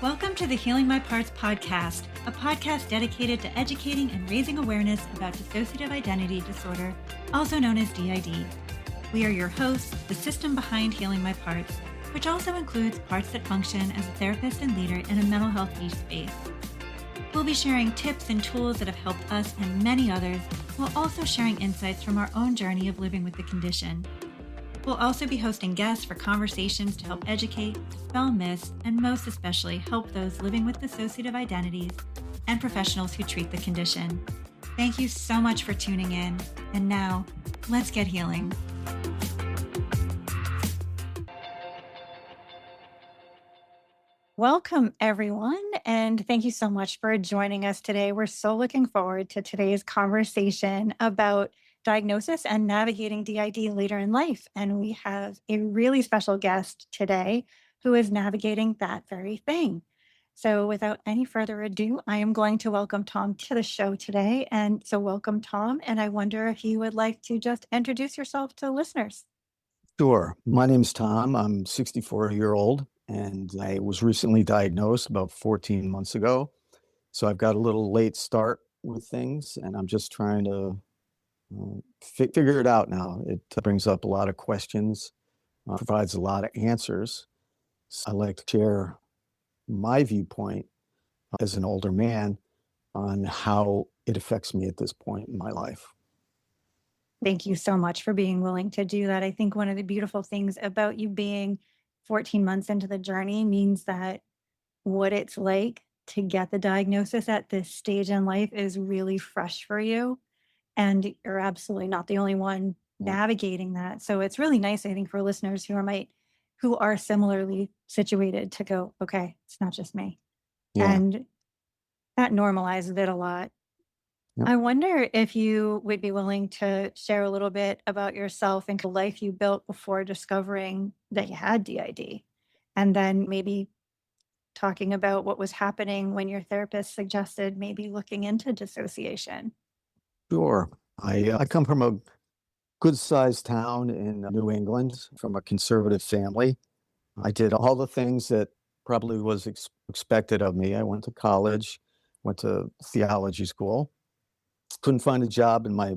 Welcome to the Healing My Parts podcast, a podcast dedicated to educating and raising awareness about dissociative identity disorder, also known as DID. We are your hosts, the system behind Healing My Parts, which also includes parts that function as a therapist and leader in a mental health niche space. We'll be sharing tips and tools that have helped us and many others, while also sharing insights from our own journey of living with the condition. We'll also be hosting guests for conversations to help educate, dispel myths, and most especially help those living with dissociative identities and professionals who treat the condition. Thank you so much for tuning in. And now, let's get healing. Welcome, everyone, and thank you so much for joining us today. We're so looking forward to today's conversation about diagnosis and navigating DID later in life. And we have a really special guest today who is navigating that very thing. So without any further ado, I am going to welcome Tom to the show today. And so welcome, Tom. And I wonder if you would like to just introduce yourself to listeners. Sure. My name's Tom. I'm 64-year-old, and I was recently diagnosed about 14 months ago. So I've got a little late start with things, and I'm just trying to figure it out now. It brings up a lot of questions, provides a lot of answers. So I like to share my viewpoint as an older man on how it affects me at this point in my life. Thank you so much for being willing to do that. I think one of the beautiful things about you being 14 months into the journey means that what it's like to get the diagnosis at this stage in life is really fresh for you. And you're absolutely not the only one navigating that. So it's really nice, I think, for listeners who are similarly situated to go, okay, it's not just me. Yeah. And that normalizes it a lot. Yep. I wonder if you would be willing to share a little bit about yourself and the life you built before discovering that you had DID. And then maybe talking about what was happening when your therapist suggested maybe looking into dissociation. Sure. I come from a good-sized town in New England, from a conservative family. I did all the things that probably was expected of me. I went to college, went to theology school, couldn't find a job in my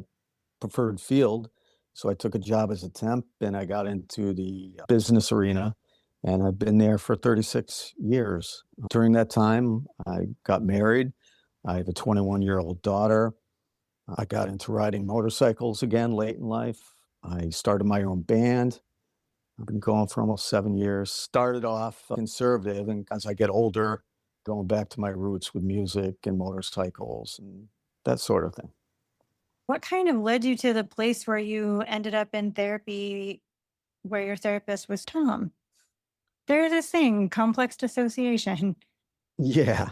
preferred field, so I took a job as a temp, and I got into the business arena, and I've been there for 36 years. During that time, I got married. I have a 21-year-old daughter. I got into riding motorcycles again late in life. I started my own band. I've been going for almost 7 years. Started off conservative, and as I get older, going back to my roots with music and motorcycles and that sort of thing. What kind of led you to the place where you ended up in therapy, where your therapist was Tom? There's this thing, complex dissociation. Yeah,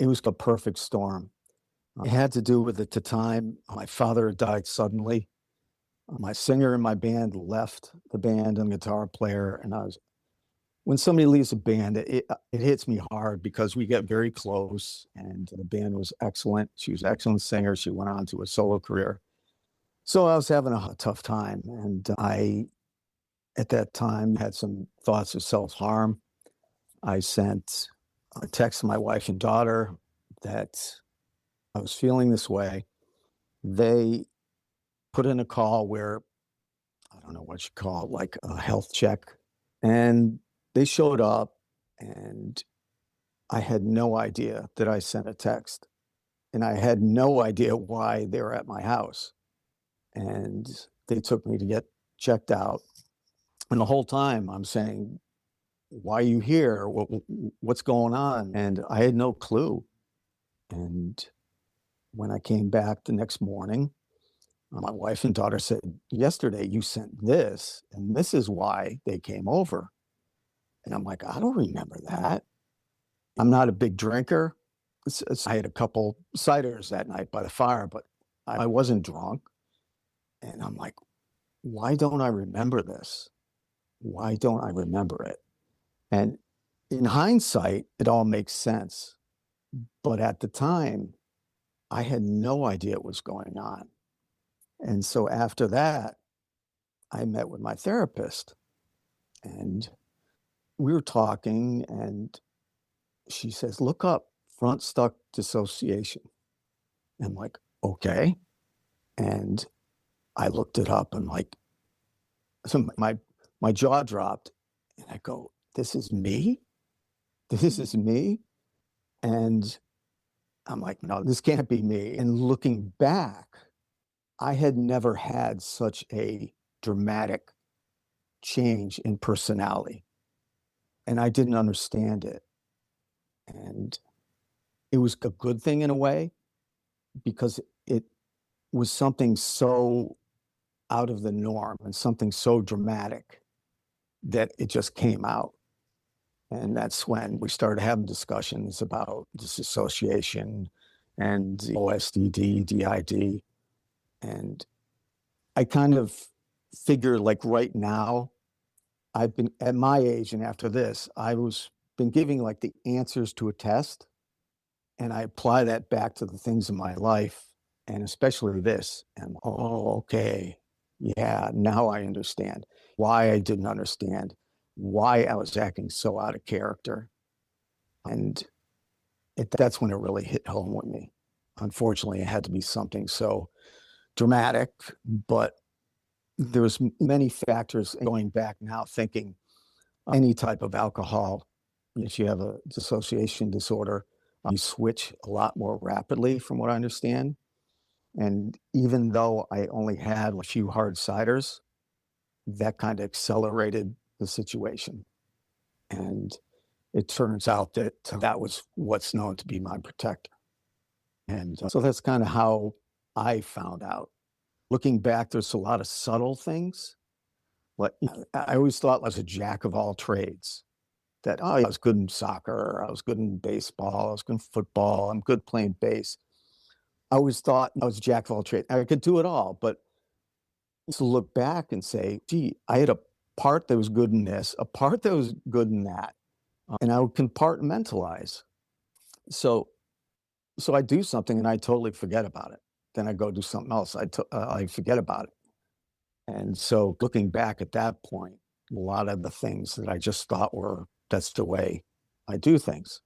it was a perfect storm. It had to do with at the time, my father had died suddenly. My singer in my band left the band and guitar player, and when somebody leaves a band, it hits me hard because we get very close, and the band was excellent. She was an excellent singer. She went on to a solo career. So I was having a tough time, and I, at that time, had some thoughts of self-harm. I sent a text to my wife and daughter that I was feeling this way. They put in a call where, I don't know what you call it, like a health check. And they showed up, and I had no idea that I sent a text. And I had no idea why they were at my house. And they took me to get checked out. And the whole time I'm saying, why are you here? What's going on? And I had no clue. And when I came back the next morning, my wife and daughter said, yesterday you sent this, and this is why they came over. And I'm like, I don't remember that. I'm not a big drinker. I had a couple ciders that night by the fire, but I wasn't drunk. And I'm like, why don't I remember this? Why don't I remember it? And in hindsight, it all makes sense. But at the time, I had no idea what was going on. And so after that, I met with my therapist, and we were talking, and She says, look up front stuck dissociation. I'm like, okay. And I looked it up and like, so my jaw dropped and I go, this is me? This is me? And I'm like, no, this can't be me. And looking back, I had never had such a dramatic change in personality. And I didn't understand it. And it was a good thing in a way because it was something so out of the norm and something so dramatic that it just came out. And that's when we started having discussions about disassociation and OSDD, DID. And I kind of figure like right now, I've been at my age and after this, I was been giving like the answers to a test and I apply that back to the things in my life and especially this. And oh, okay. Yeah, now I understand why I didn't understand, why I was acting so out of character. And that's when it really hit home with me. Unfortunately, it had to be something so dramatic, but there's many factors going back now thinking any type of alcohol, if you have a dissociation disorder, you switch a lot more rapidly from what I understand. And even though I only had a few hard ciders, that kind of accelerated the situation. And it turns out that that was what's known to be my protector. And so that's kind of how I found out. Looking back, there's a lot of subtle things. Like I always thought I was a jack of all trades. That oh, I was good in soccer, I was good in baseball, I was good in football, I'm good playing bass. I always thought I was a jack of all trades. I could do it all, but to look back and say, gee, I had a part that was good in this, a part that was good in that, and I would compartmentalize. So I do something and I totally forget about it. Then I go do something else. I forget about it. And so looking back at that point, a lot of the things that I just thought were that's the way I do things.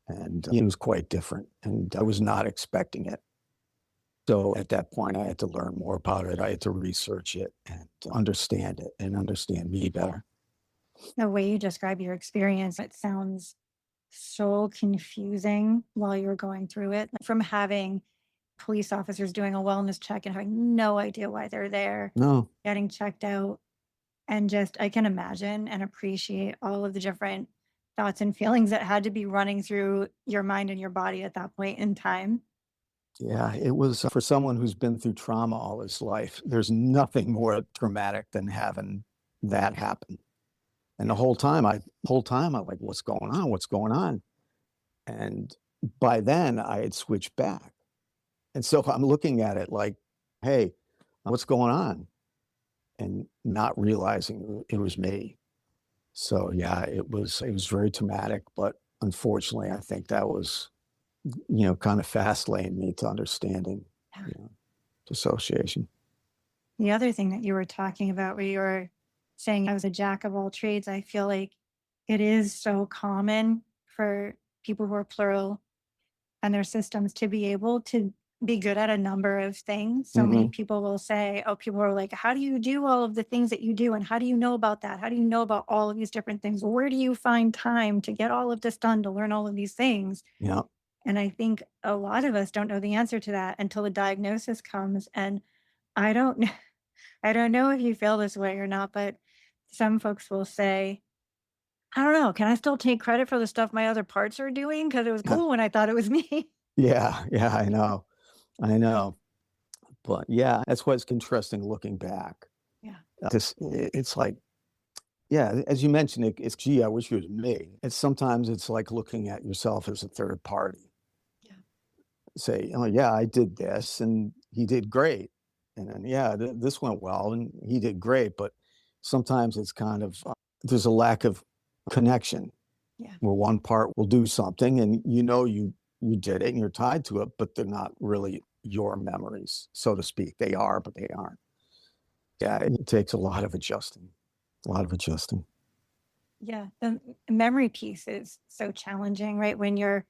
And it was quite different. And I was not expecting it. So at that point, I had to learn more about it. I had to research it and understand it and understand me better. The way you describe your experience, it sounds so confusing while you're going through it. Like, from having police officers doing a wellness check and having no idea why they're there, No, getting checked out, and just I can imagine and appreciate all of the different thoughts and feelings that had to be running through your mind and your body at that point in time. yeah, it was for someone who's been through trauma all his life. There's nothing more traumatic than having that happen. And the whole time I'm like, what's going on? What's going on? And by then I had switched back. And so I'm looking at it like, hey, what's going on? And not realizing it was me. So yeah, it was very traumatic, but unfortunately, I think that was, kind of fast lane me to understanding, Yeah. you know, dissociation. The other thing that you were talking about, where you were saying I was a jack of all trades, I feel like it is so common for people who are plural and their systems to be able to be good at a number of things. So many Hmm. people will say, oh, people are like, how do you do all of the things that you do? And how do you know about that? How do you know about all of these different things? Where do you find time to get all of this done, to learn all of these things? Yeah. And I think a lot of us don't know the answer to that until the diagnosis comes. And I don't know, I don't know if you feel this way or not, but some folks will say, I don't know, can I still take credit for the stuff my other parts are doing? Because it was cool when I thought it was me. Yeah. Yeah. I know. I know. But yeah, that's what's interesting looking back. Yeah. It's like, yeah, as you mentioned, it's gee, I wish it was me. It's sometimes it's like looking at yourself as a third party. Yeah. Say, oh yeah, I did this and he did great. And then yeah, this went well and he did great. But sometimes it's kind of there's a lack of connection Yeah. where one part will do something and you did it and you're tied to it, but they're not really your memories, so to speak. They are, but they aren't. Yeah, it takes a lot of adjusting. A lot of adjusting. Yeah, the memory piece is so challenging, right? When you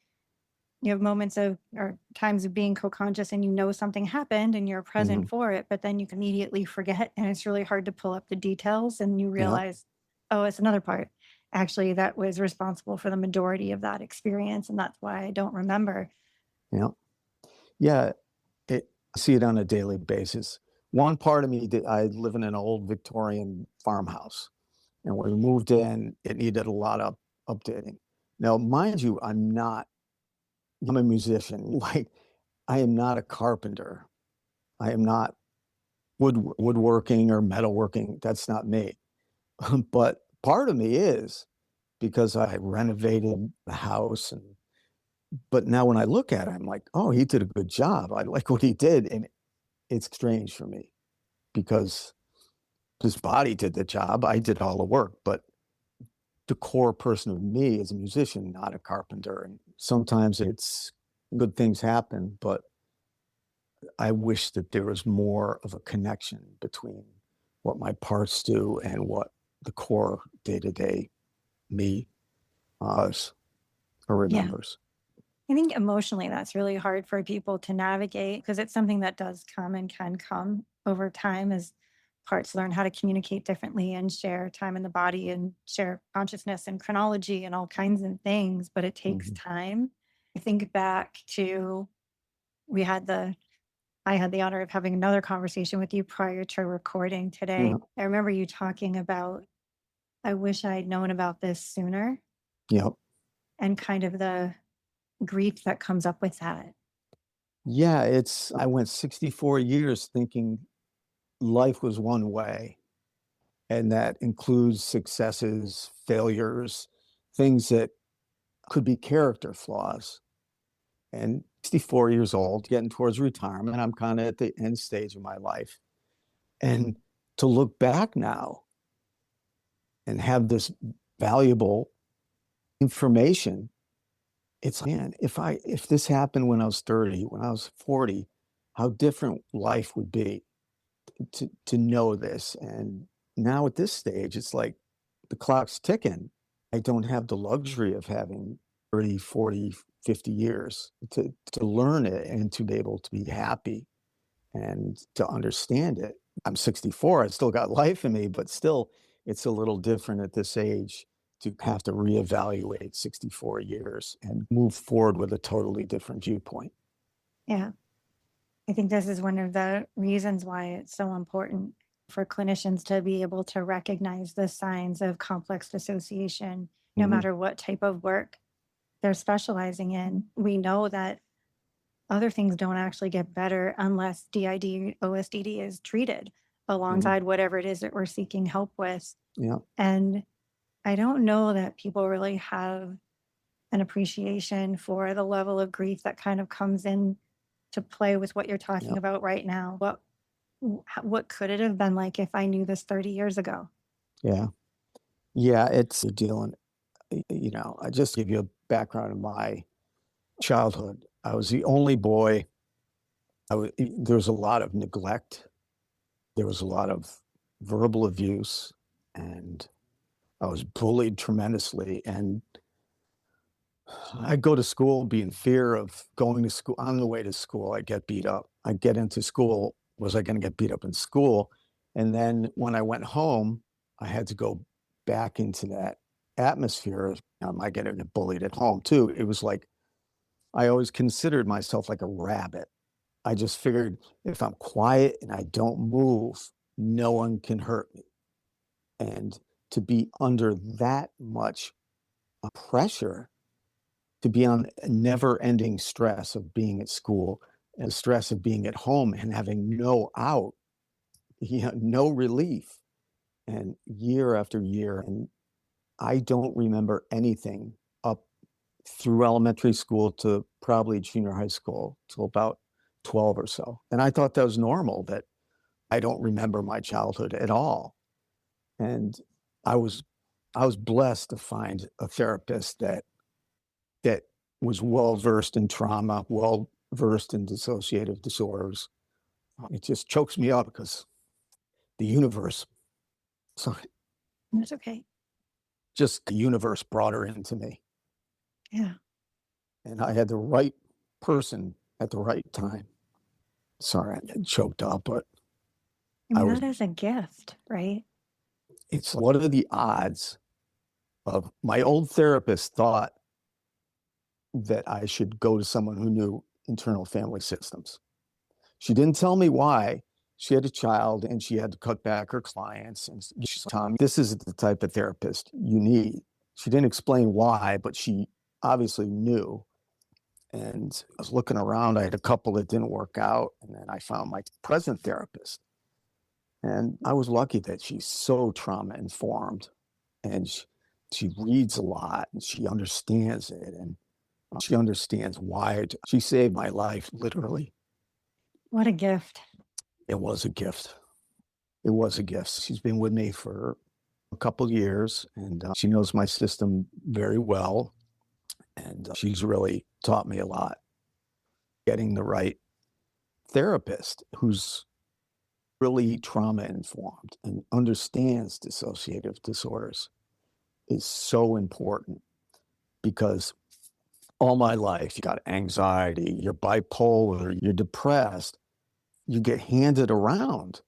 have moments of or times of being co-conscious and you know something happened and you're Hmm. present for it, but then you can immediately forget and it's really hard to pull up the details and you Yeah, realize, oh, it's another part. Actually, that was responsible for the majority of that experience, and that's why I don't remember. yeah, yeah. I see it on a daily basis. One part of me, I live in an old Victorian farmhouse, and when we moved in, it needed a lot of updating. Now, mind you, I'm a musician. Like, I am not a carpenter. I am not woodworking or metalworking. That's not me. But part of me is because I renovated the house, and but now when I look at it, I'm like, oh, he did a good job. I like what he did, and it's strange for me because his body did the job. I did all the work, but the core person of me is a musician, not a carpenter. And sometimes it's good things happen, but I wish that there was more of a connection between what my parts do and what the core day to day me does or Yeah. remembers. I think emotionally that's really hard for people to navigate because it's something that does come and can come over time as parts learn how to communicate differently and share time in the body and share consciousness and chronology and all kinds of things, but it takes Hmm. time. I think back to we had the I had the honor of having another conversation with you prior to recording today. Yeah, I remember you talking about I wish I'd known about this sooner yeah, and kind of the grief that comes up with that. yeah. I went 64 years thinking life was one way, and that includes successes, failures, things that could be character flaws. And 64 years old, getting towards retirement, I'm kind of at the end stage of my life. And to look back now and have this valuable information, it's man, if this happened when I was 30, when I was 40, how different life would be to know this. And now at this stage, it's like the clock's ticking. I don't have the luxury of having 30, 40, 50 years to learn it and to be able to be happy and to understand it. I'm 64, I still got life in me, but still, it's a little different at this age to have to reevaluate 64 years and move forward with a totally different viewpoint. Yeah. I think this is one of the reasons why it's so important for clinicians to be able to recognize the signs of complex dissociation, no Mhm. matter what type of work they're specializing in. We know that other things don't actually get better unless DID, OSDD is treated Mhm. alongside whatever it is that we're seeking help with. Yeah, And I don't know that people really have an appreciation for the level of grief that kind of comes in to play with what you're yeah, talking about right now. What could it have been like if I knew this 30 years ago? yeah. Yeah, it's you're dealing I just give you a background of my childhood. I was the only boy. There was a lot of neglect. There was a lot of verbal abuse, and I was bullied tremendously. And I'd go to school, be in fear of going to school. On the way to school, I'd get beat up. I'd get into school. Was I going to get beat up in school? And then when I went home, I had to go back into that atmosphere of, am I getting bullied at home too? It was like I always considered myself like a rabbit. I just figured if I'm quiet and I don't move, no one can hurt me. And to be under that much pressure, to be on a never ending stress of being at school and stress of being at home and having no out, no relief, and year after year. And I don't remember anything up through elementary school to probably junior high school till about 12 or so. And I thought that was normal, that I don't remember my childhood at all. And I was I was blessed to find a therapist that was well versed in trauma, well versed in dissociative disorders. It just chokes me up because the universe. So That's okay. just the universe brought her into me. Yeah. And I had the right person at the right time. Sorry, I get choked up, but I I mean, was, that is a gift, right? it's what are the odds of my old therapist thought that I should go to someone who knew internal family systems. She didn't tell me why. She had a child and she had to cut back her clients. And she's telling me, this is the type of therapist you need. She didn't explain why, but she obviously knew. And I was looking around. I had a couple that didn't work out. And then I found my present therapist. And I was lucky that she's so trauma informed and she reads a lot and she understands it. And she understands why. She saved my life, literally. What a gift. It was a gift. It was a gift. She's been with me for a couple of years and she knows my system very well. And she's really taught me a lot. Getting the right therapist who's really trauma informed and understands dissociative disorders is so important because all my life, you got anxiety, you're bipolar, you're depressed, you get handed around.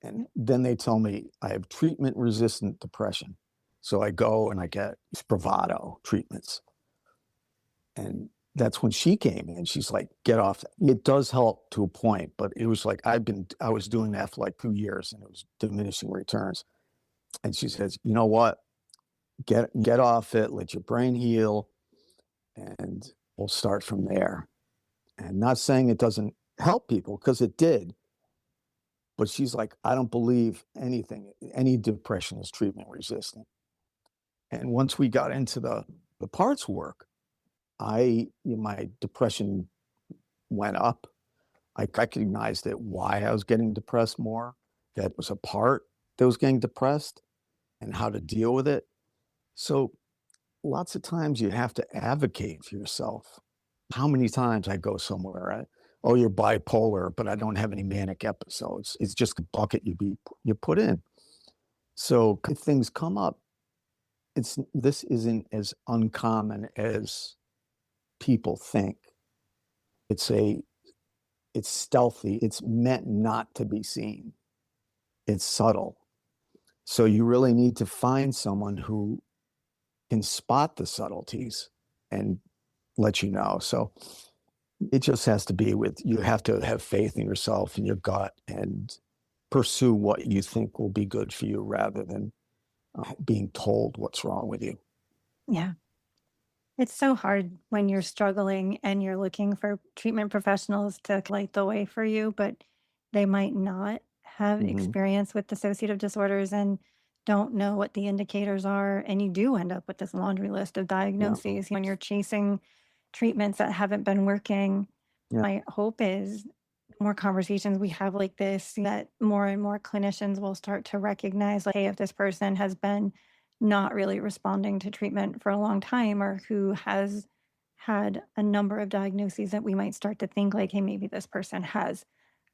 And then they tell me I have treatment resistant depression. So I go and I get Spravato treatments. And that's when she came in. She's like, get off. It does help to a point, but it was like I was doing that for like 2 years and it was diminishing returns. And she says, you know what? Get off it, let your brain heal, and we'll start from there. And not saying it doesn't help people, because it did. But she's like, I don't believe any depression is treatment resistant. And once we got into the parts work, my depression went up. I recognized it, why I was getting depressed more, that was a part that was getting depressed and how to deal with it. So lots of times you have to advocate for yourself. How many times I go somewhere, oh, you're bipolar, but I don't have any manic episodes. It's just a bucket you put in. So if things come up, this isn't as uncommon as people think. It's stealthy. It's meant not to be seen. It's subtle. So you really need to find someone who can spot the subtleties and let you know. So it just has to be you have to have faith in yourself and your gut and pursue what you think will be good for you rather than being told what's wrong with you. Yeah. It's so hard when you're struggling and you're looking for treatment professionals to light the way for you, but they might not have Mm-hmm. experience with dissociative disorders and don't know what the indicators are. And you do end up with this laundry list of Yeah. diagnoses when you're chasing treatments that haven't been working. Yeah. My hope is more conversations we have like this, that more and more clinicians will start to recognize, like, hey, if this person has been not really responding to treatment for a long time or who has had a number of diagnoses, that we might start to think like, hey, maybe this person has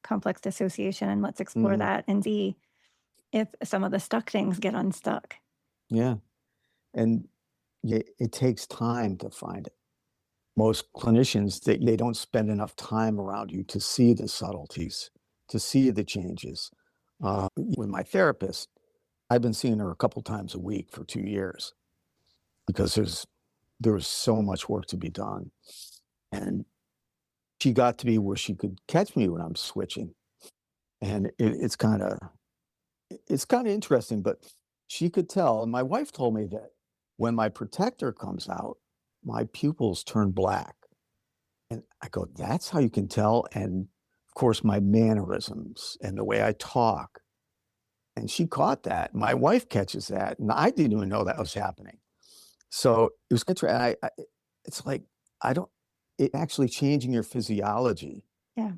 complex dissociation and let's explore Mm-hmm. that and see if some of the stuck things get unstuck. Yeah. And it takes time to find it. Most clinicians, they don't spend enough time around you to see the subtleties, to see the changes. With my therapist, I've been seeing her a couple times a week for 2 years because there was so much work to be done. And she got to be where she could catch me when I'm switching. And it's kind of interesting, but she could tell. And my wife told me that when my protector comes out, my pupils turn black. And I go, that's how you can tell. And of course, my mannerisms and the way I talk. And she caught that. My wife catches that. And I didn't even know that was happening. So it was interesting. It's like, it actually changing your physiology. Yeah.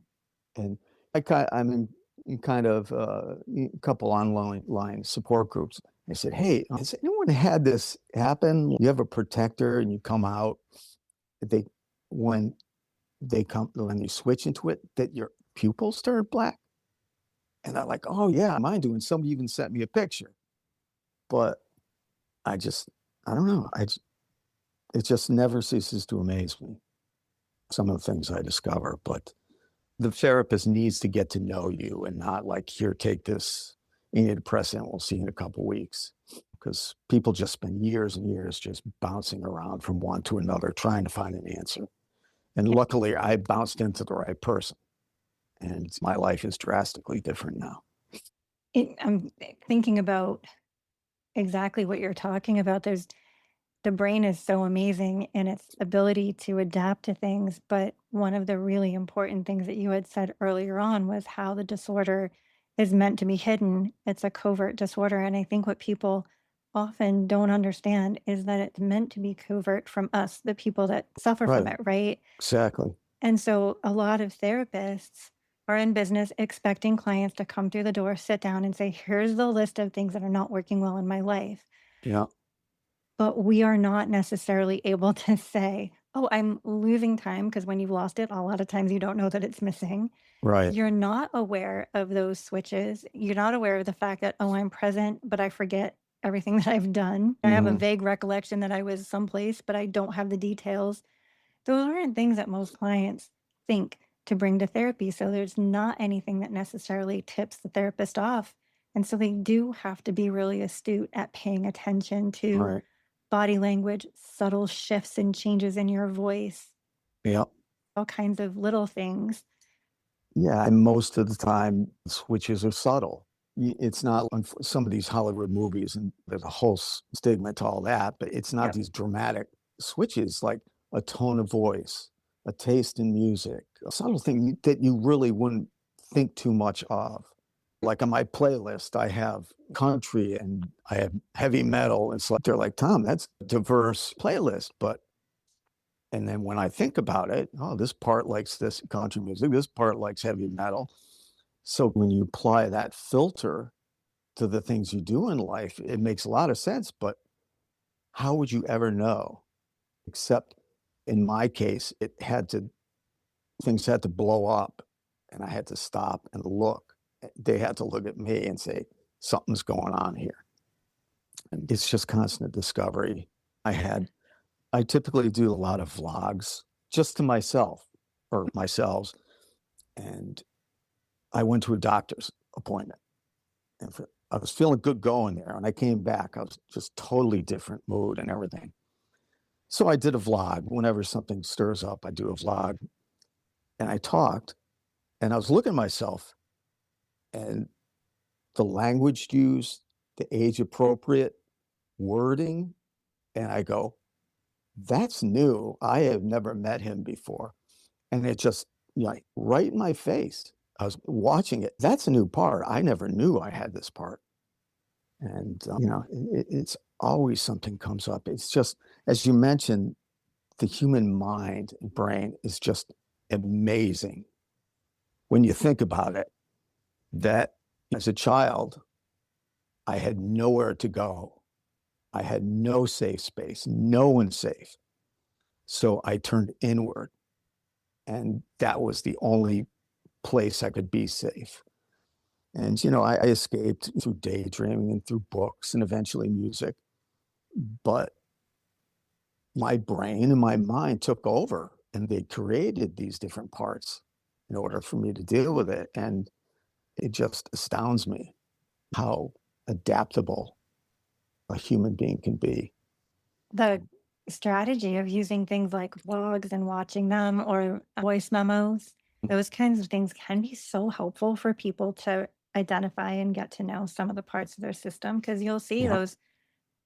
And I'm in kind of a couple online support groups. I said, hey, has anyone had this happen? You have a protector and you come out, they when when you switch into it, that your pupils turn black. And I'm like, oh yeah, mine do. And somebody even sent me a picture. But I just, I don't know. It just never ceases to amaze me, some of the things I discover. But the therapist needs to get to know you and not like, here, take this antidepressant. We'll see you in a couple weeks. Because people just spend years and years just bouncing around from one to another, trying to find an answer. And luckily, I bounced into the right person, and my life is drastically different now. I'm thinking about exactly what you're talking about. The brain is so amazing in its ability to adapt to things. But one of the really important things that you had said earlier on was how the disorder is meant to be hidden. It's a covert disorder. And I think what people often don't understand is that it's meant to be covert from us, the people that suffer from Right. it, right? Exactly. And so a lot of therapists are in business expecting clients to come through the door, sit down, and say, here's the list of things that are not working well in my life. Yeah. But we are not necessarily able to say, "Oh, I'm losing time," because when you've lost it, a lot of times you don't know that it's missing. Right. You're not aware of those switches. You're not aware of the fact that, "Oh, I'm present, but I forget everything that I've done. I have a Hmm. vague recollection that I was someplace, but I don't have the details." Those aren't things that most clients think to bring to therapy. So there's not anything that necessarily tips the therapist off. And so they do have to be really astute at paying attention to Right. body language, subtle shifts and changes in your voice, Yeah. all kinds of little things. Yeah. And most of the time, switches are subtle. It's not some of these Hollywood movies, and there's a whole stigma to all that, but it's not Yep. these dramatic switches like a tone of voice, a taste in music, a subtle thing that you really wouldn't think too much of. Like on my playlist, I have country and I have heavy metal. It's like they're like, Tom, that's a diverse playlist. But and then when I think about it, oh, this part likes this country music, this part likes heavy metal. So when you apply that filter to the things you do in life, it makes a lot of sense. But how would you ever know? Except in my case, things had to blow up and I had to stop and look. They had to look at me and say, something's going on here. And it's just constant discovery. I typically do a lot of vlogs just to myself or myself. And I went to a doctor's appointment and I was feeling good going there. And I came back, I was just totally different mood and everything. So I did a vlog. Whenever something stirs up, I do a vlog. And I talked and I was looking at myself and the language used, the age appropriate wording. And I go, that's new. I have never met him before. And it just, like, right in my face. I was watching it. That's a new part. I never knew I had this part. And, it's always something comes up. It's just, as you mentioned, the human mind and brain is just amazing when you think about it. That as a child, I had nowhere to go. I had no safe space, no one safe. So I turned inward, and that was the only place I could be safe. And, I escaped through daydreaming and through books and eventually music. But my brain and my mind took over and they created these different parts in order for me to deal with it. And it just astounds me how adaptable a human being can be. The strategy of using things like vlogs and watching them or voice memos, those kinds of things can be so helpful for people to identify and get to know some of the parts of their system because you'll see Yeah. those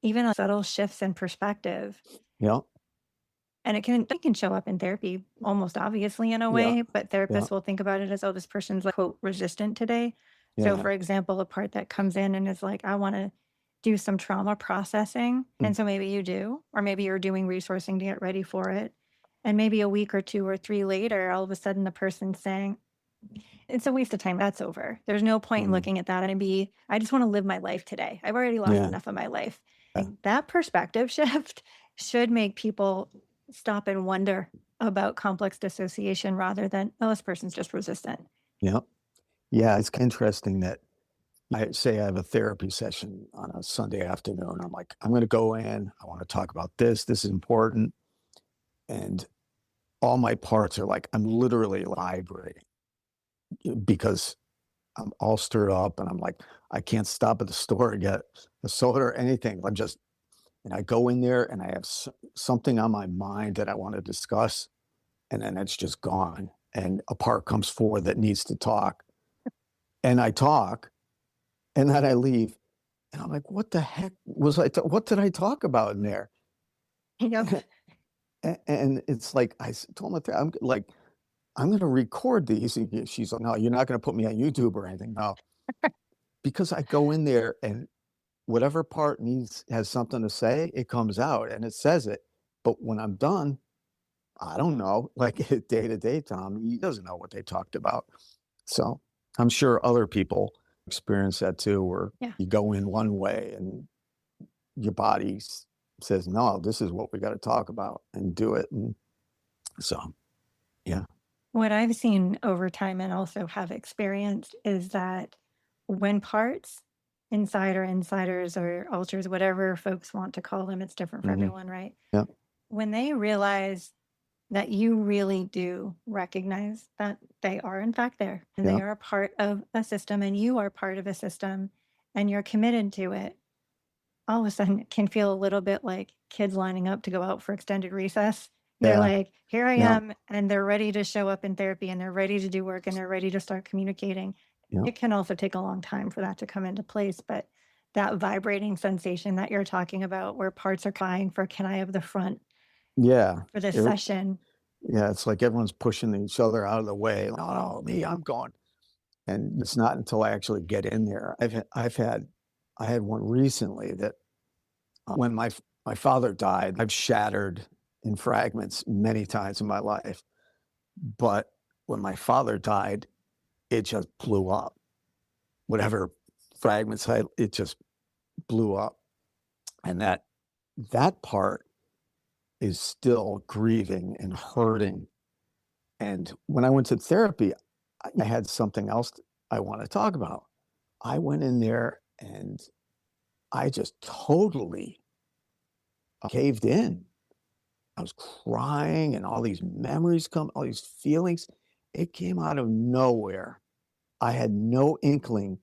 even subtle shifts in perspective. Yeah. And it can show up in therapy almost obviously in a Yeah. way, but Yeah. therapists will think about it as, oh, this person's like, quote, resistant today. So, Yeah. for example, a part that comes in and is like, I want to do some trauma processing. Mm. And so maybe you do, or maybe you're doing resourcing to get ready for it. And maybe a week or two or three later, all of a sudden the person's saying, it's a waste of time. That's over. There's no point in Mm. looking at that and I just want to live my life today. I've already lost Yeah. enough of my life. Yeah. Like that perspective shift should make people stop and wonder about complex dissociation rather than, oh, this person's just resistant. Yeah. Yeah. It's interesting that, I say I have a therapy session on a Sunday afternoon. I'm like, I'm going to go in. I want to talk about this. This is important. And all my parts are like, I'm literally vibrating because I'm all stirred up and I'm like, I can't stop at the store and get a soda or anything. And I go in there and I have something on my mind that I want to discuss. And then it's just gone. And a part comes forward that needs to talk. And I talk and then I leave. And I'm like, what the heck was what did I talk about in there? Yep. And it's like, told my therapist, I'm like, I'm going to record these. And she's like, no, you're not going to put me on YouTube or anything. No, because I go in there and whatever part has something to say, it comes out and it says it. But when I'm done, I don't know, like day to day, Tom, he doesn't know what they talked about. So I'm sure other people experience that too, where Yeah. you go in one way and your body says, no, this is what we got to talk about and do it. And so, yeah. What I've seen over time and also have experienced is that when parts inside or insiders or alters, whatever folks want to call them, it's different for Hmm. everyone, right? Yeah. When they realize that you really do recognize that they are in fact there and Yeah. they are a part of a system and you are part of a system and you're committed to it, all of a sudden it can feel a little bit like kids lining up to go out for extended recess. They're Yeah. like, here I Yeah. am, and they're ready to show up in therapy and they're ready to do work and they're ready to start communicating. Yeah. It can also take a long time for that to come into place, but that vibrating sensation that you're talking about, where parts are crying for, can I have the front Yeah. for this It- session? yeah. It's like everyone's pushing each other out of the way. No, no, me, I'm going. And it's not until I actually get in there. I had one recently that when my father died, I've shattered in fragments many times in my life. But when my father died, it just blew up. Whatever fragments it just blew up. And that part is still grieving and hurting. And when I went to therapy, I had something else I want to talk about. I went in there and I just totally caved in. I was crying and all these memories all these feelings. It came out of nowhere. I had no inkling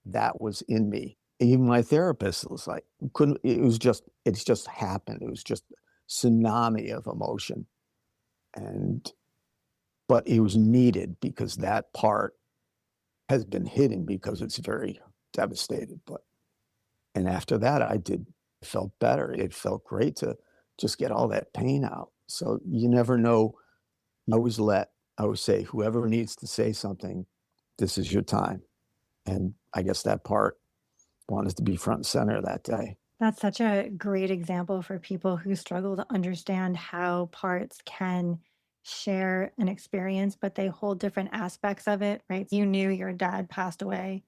that was in me. Even my therapist was like, couldn't, it's just happened. It was just tsunami of emotion. And, but it was needed because that part has been hidden because it's very devastated. And after that, felt better. It felt great to just get all that pain out. So you never know. I always say, whoever needs to say something, this is your time. And I guess that part wanted to be front and center that day. That's such a great example for people who struggle to understand how parts can share an experience, but they hold different aspects of it, right? You knew your dad passed away,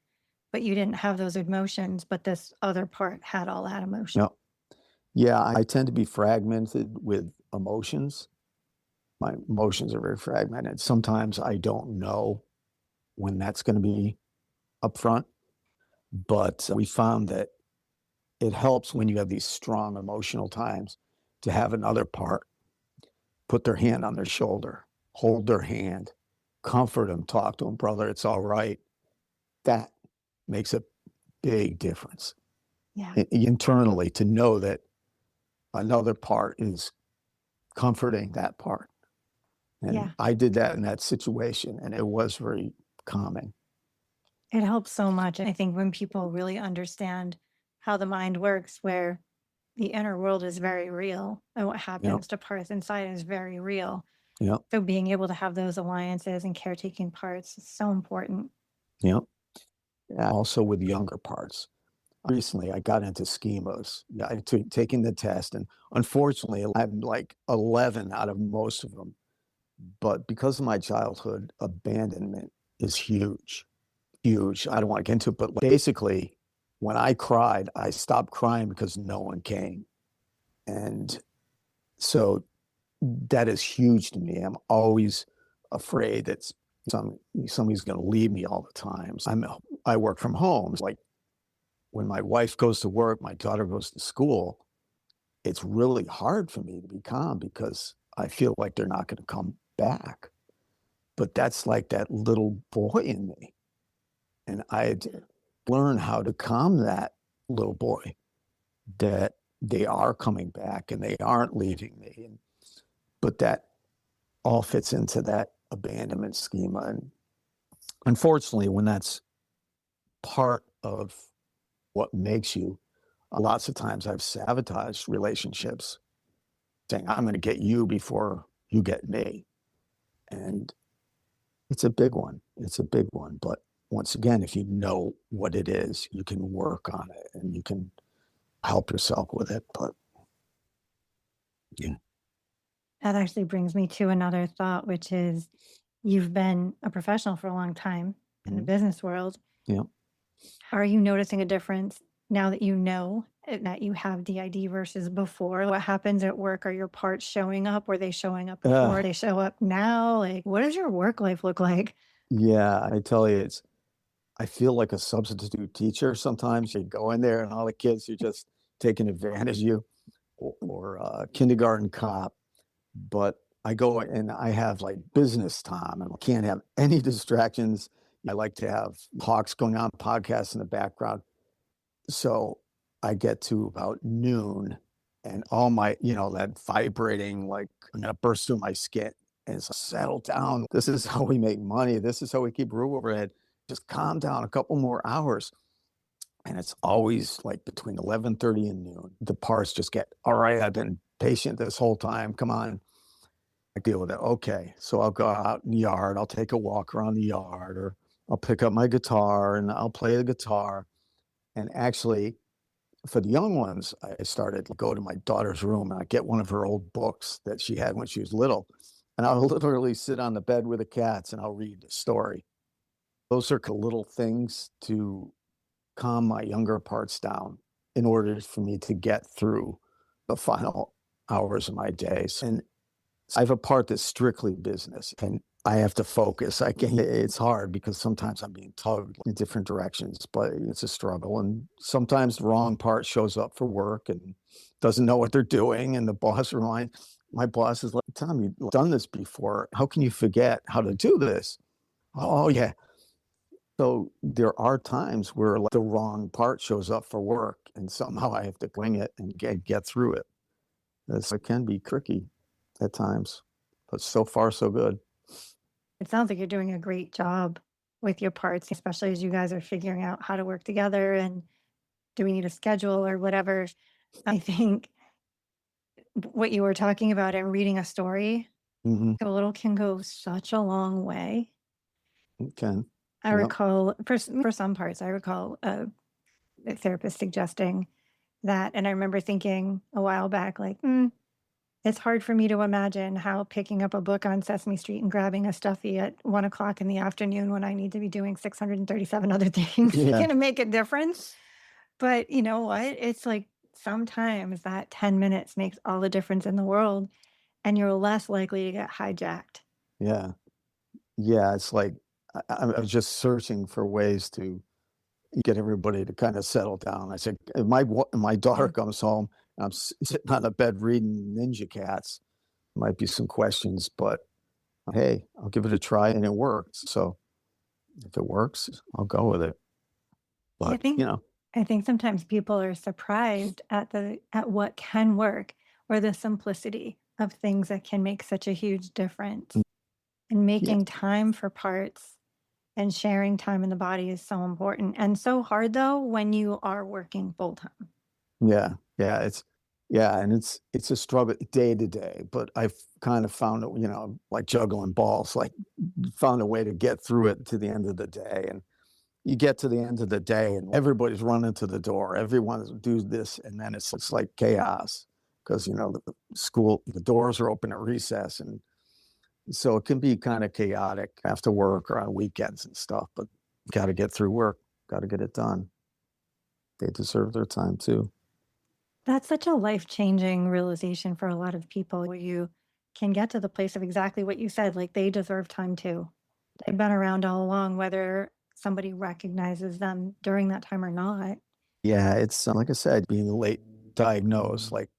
but you didn't have those emotions, but this other part had all that emotion. No, yeah, I tend to be fragmented with emotions. My emotions are very fragmented. Sometimes I don't know when that's going to be up front, but we found that it helps when you have these strong emotional times to have another part put their hand on their shoulder, hold their hand, comfort them, talk to them, brother, it's all right. That makes a big difference Yeah. internally, to know that another part is comforting that part. And Yeah. I did that in that situation, and it was very calming. It helps so much. I think when people really understand how the mind works, where the inner world is very real and what Yep, happens to parts inside is very real. yep, So being able to have those alliances and caretaking parts is so important. yep. Yeah, also with younger parts. Recently, I got into schemas. Yeah, I took taking the test, and unfortunately, I'm like 11 out of most of them. But because of my childhood, abandonment is huge, huge. I don't want to get into it, but basically, when I cried, I stopped crying because no one came. And so that is huge to me. I'm always afraid that somebody's going to leave me all the time. I work from home. It's like when my wife goes to work, my daughter goes to school, it's really hard for me to be calm because I feel like they're not going to come back. But that's like that little boy in me. And I had to learn how to calm that little boy, that they are coming back and they aren't leaving me. But that all fits into that abandonment schema. And unfortunately, when that's part of what makes you, lots of times I've sabotaged relationships saying, I'm going to get you before you get me. And it's a big one. It's a big one. But once again, if you know what it is, you can work on it and you can help yourself with it. But yeah. That actually brings me to another thought, which is you've been a professional for a long time in the Mhm. business world. Yeah. Are you noticing a difference now that you know that you have DID versus before? What happens at work? Are your parts showing up? Were they showing up before? Uh, They show up now? Like, what does your work life look like? yeah. I tell you, I feel like a substitute teacher sometimes. You go in there and all the kids are just taking advantage of you, or kindergarten cop. But I go and I have like business time and I can't have any distractions. I like to have talks going on, podcasts in the background. So I get to about noon and all my, that vibrating, like I'm gonna burst through my skin and it's settle down. This is how we make money. This is how we keep roof over our head. Just calm down a couple more hours. And it's always like between 11:30 and noon. The parts just get, all right, I've been patient this whole time. Come on. I deal with it. Okay. So I'll go out in the yard. I'll take a walk around the yard, or I'll pick up my guitar and I'll play the guitar. And actually, for the young ones, I started to go to my daughter's room and I get one of her old books that she had when she was little. And I'll literally sit on the bed with the cats and I'll read the story. Those are little things to calm my younger parts down in order for me to get through the final hours of my days. And I have a part that's strictly business and I have to focus. It's hard because sometimes I'm being tugged in different directions, but it's a struggle. And sometimes the wrong part shows up for work and doesn't know what they're doing. And the boss my boss is like, Tom, you've done this before. How can you forget how to do this? Oh, yeah. So there are times where like, the wrong part shows up for work and somehow I have to wing it and get through it. It can be tricky at times, but so far so good. It sounds like you're doing a great job with your parts, especially as you guys are figuring out how to work together and do we need a schedule or whatever. I think what you were talking about and reading a story, Mhm. a little can go such a long way. It can. I Yep. recall for some parts, I recall a therapist suggesting that, and I remember thinking a while back, like, it's hard for me to imagine how picking up a book on Sesame Street and grabbing a stuffy at 1 o'clock in the afternoon when I need to be doing 637 other things Yeah. going to make a difference. But you know what? It's like sometimes that 10 minutes makes all the difference in the world, and you're less likely to get hijacked. Yeah. Yeah, it's like I was just searching for ways to get everybody to kinda settle down. I said, if my daughter Yeah. comes home and I'm sitting on the bed reading Ninja Cats, might be some questions, but hey, I'll give it a try and it works. So if it works, I'll go with it. I But, think I think sometimes people are surprised at what can work or the simplicity of things that can make such a huge difference. And yeah, making time for parts and sharing time in the body is so important and so hard though when you are working full time. yeah, yeah, and it's a struggle day to day, but I've kind of found it, like juggling balls, like found a way to get through it to the end of the day. And you get to the end of the day and everybody's running to the door. Everyone's do this, and then it's like chaos because the doors are open at recess, and so it can be kind of chaotic after work or on weekends and stuff. But got to get through work, got to get it done. They deserve their time too. That's such a life-changing realization for a lot of people where you can get to the place of exactly what you said, like they deserve time too. They've been around all along, whether somebody recognizes them during that time or not. Yeah, it's like I said, being late diagnosed, like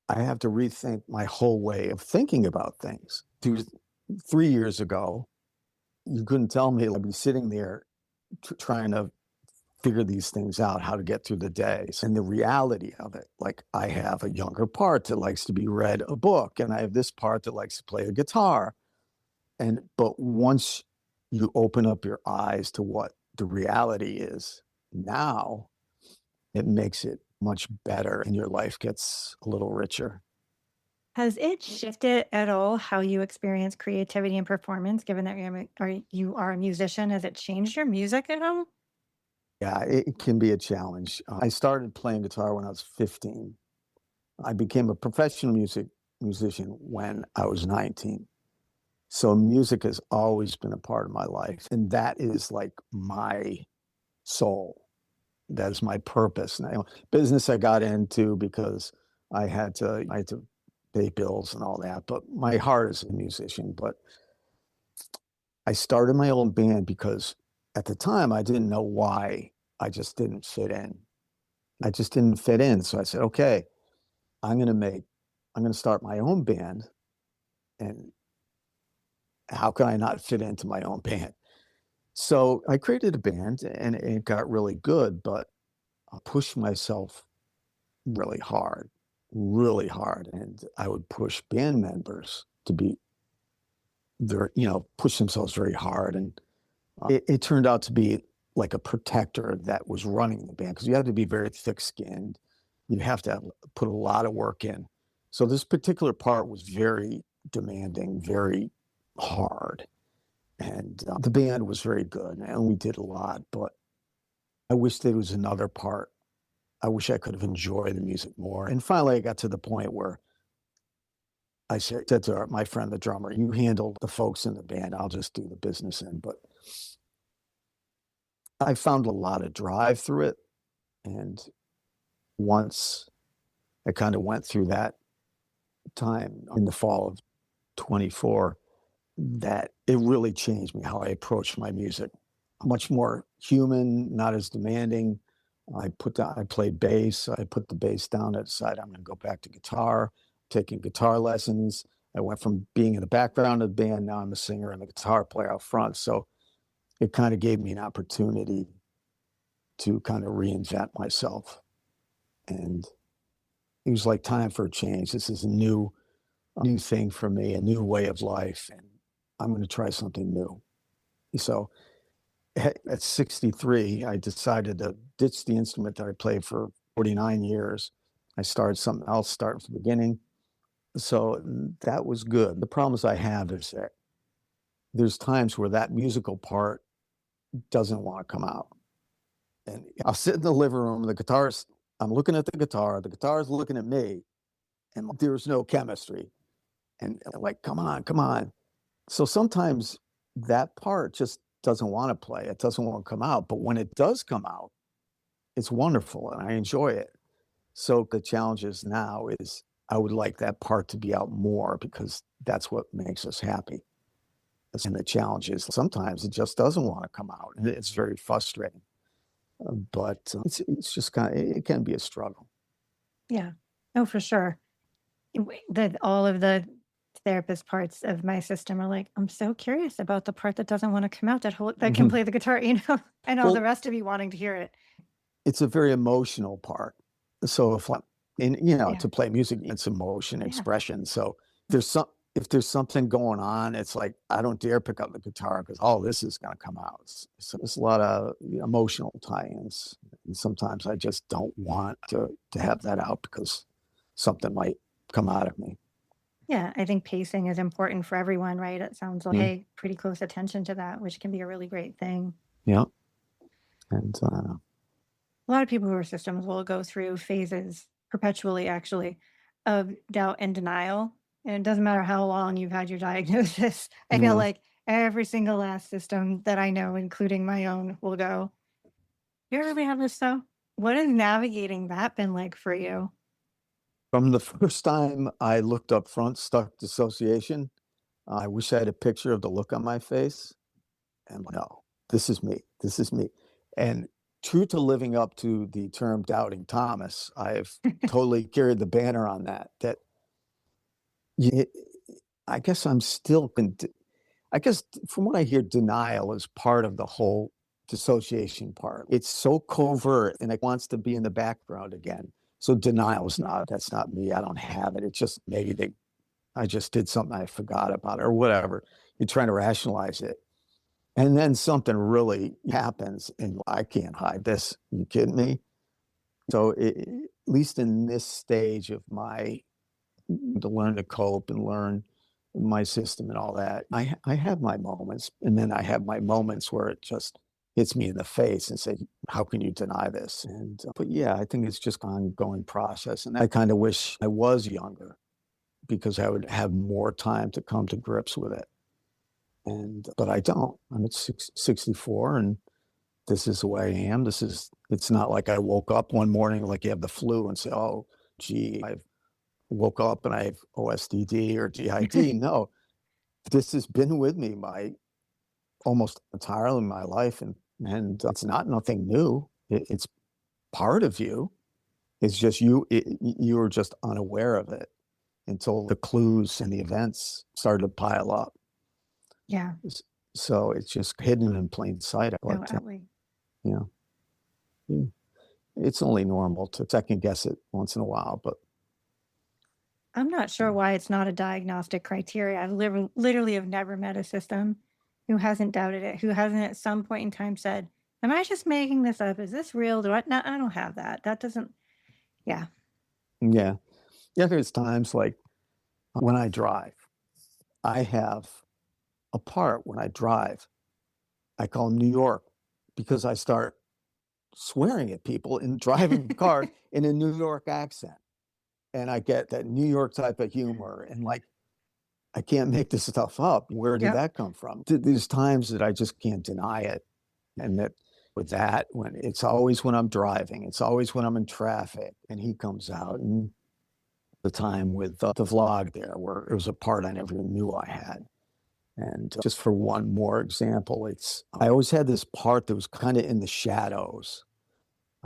I have to rethink my whole way of thinking about things. 3 years ago, you couldn't tell me I'd be sitting there trying to figure these things out, how to get through the days and the reality of it. Like I have a younger part that likes to be read a book, and I have this part that likes to play a guitar. But once you open up your eyes to what the reality is now, it makes it much better and your life gets a little richer. Has it shifted at all how you experience creativity and performance, given that you are a musician? Has it changed your music at all? Yeah, it can be a challenge. I started playing guitar when I was 15. I became a professional musician when I was 19. So music has always been a part of my life, and that is like my soul. That is my purpose. Now, business I got into because I had to pay bills and all that, but my heart is a musician. But I started my own band because at the time I didn't know why I just didn't fit in. I just didn't fit in. So I said, okay, I'm gonna make I'm gonna start my own band, and how can I not fit into my own band? So I created a band and it got really good, but I pushed myself really hard. And I would push band members to be push themselves very hard. And it turned out to be like a protector that was running the band because you have to be very thick skinned. You have to put a lot of work in. So this particular part was very demanding, very hard. And the band was very good and we did a lot, but I wish there was another part. I wish I could have enjoyed the music more. And finally, I got to the point where I said to my friend, the drummer, you handle the folks in the band. I'll just do the business end. But I found a lot of drive through it. And once I kind of went through that time in the fall of 24, that it really changed me how I approach my music. Much more human, not as demanding. I played bass. I put the bass down. I decided I'm going to go back to guitar, taking guitar lessons. I went from being in the background of the band. Now I'm a singer and the guitar player out front. So it kind of gave me an opportunity to kind of reinvent myself. And it was like time for a change. This is a new thing for me, a new way of life. And I'm going to try something new. So at 63, I decided to ditch the instrument that I played for 49 years. I started something else, start from the beginning. So that was good. The problems I have is that there's times where that musical part doesn't want to come out. And I'll sit in the living room, I'm looking at the guitar's looking at me, and there's no chemistry. And like, come on, come on. So sometimes that part just doesn't want to play. It doesn't want to come out. But when it does come out, it's wonderful and I enjoy it. So the challenge is now is I would like that part to be out more because that's what makes us happy. And the challenge is sometimes it just doesn't want to come out. And it's very frustrating. But it's just it can be a struggle. Yeah. Oh, for sure. All of the therapist parts of my system are like, I'm so curious about the part that doesn't want to come out that can Mhm. play the guitar, and all the Well, rest of you wanting to hear it. it's a very emotional part. So Yeah. to play music, it's emotion, Yeah. expression. So if there's something going on, it's like I don't dare pick up the guitar because all this is going to come out. So there's a lot of emotional tie-ins, and sometimes I just don't want to have that out because something might come out of me. Yeah. I think pacing is important for everyone, right? It sounds like Mhm. pay pretty close attention to that, which can be a really great thing. Yeah, and A lot of people who are systems will go through phases perpetually, actually, of doubt and denial. And it doesn't matter how long you've had your diagnosis. I feel yeah. like every single last system that I know, including my own, will go, you ever have this though? What has navigating that been like for you? From the first time I looked up front, stuck dissociation, I wish I had a picture of the look on my face. And no, this is me. This is me. And true to living up to the term doubting Thomas, I've totally carried the banner on that. That y- I guess I'm still, I guess from what I hear, denial is part of the whole dissociation part. It's so covert and it wants to be in the background again. So denial is not, that's not me. I don't have it. It's just maybe I just did something I forgot about or whatever. You're trying to rationalize it. And then something really happens and I can't hide this. You kidding me? So at least in this stage of my to learn to cope and learn my system and all that. I have my moments, and then I have my moments where it just hits me in the face and say, "How can you deny this?" And but yeah, I think it's just an ongoing process, and I kind of wish I was younger because I would have more time to come to grips with it. And but I don't. I'm at 64, and this is the way I am. This is. It's not like I woke up one morning like you have the flu and say, "Oh, gee, I've woke up and I have OSDD or DID." No, this has been with me my almost entirely my life, and it's not nothing new. It's part of you. It's just you were just unaware of it until the clues and the events started to pile up. Yeah. So it's just hidden in plain sight. No, But absolutely. you know, yeah, it's only normal to second guess it once in a while. But I'm not sure why it's not a diagnostic criteria. I've literally have never met a system who hasn't doubted it, who hasn't at some point in time said, "Am I just making this up? Is this real? Do I?" No, I don't have that. That doesn't. Yeah. yeah, yeah, there's times like when I drive, I have a part when I drive. I call New York because I start swearing at people and driving the car in a New York accent. And I get that New York type of humor. And like, I can't make this stuff up. Where did Yep. that come from? There's times that I just can't deny it. And that with that, when it's always when I'm driving, it's always when I'm in traffic. And he comes out and the time with the vlog there, where it was a part I never knew I had. And just for one more example, it's I always had this part that was kind of in the shadows.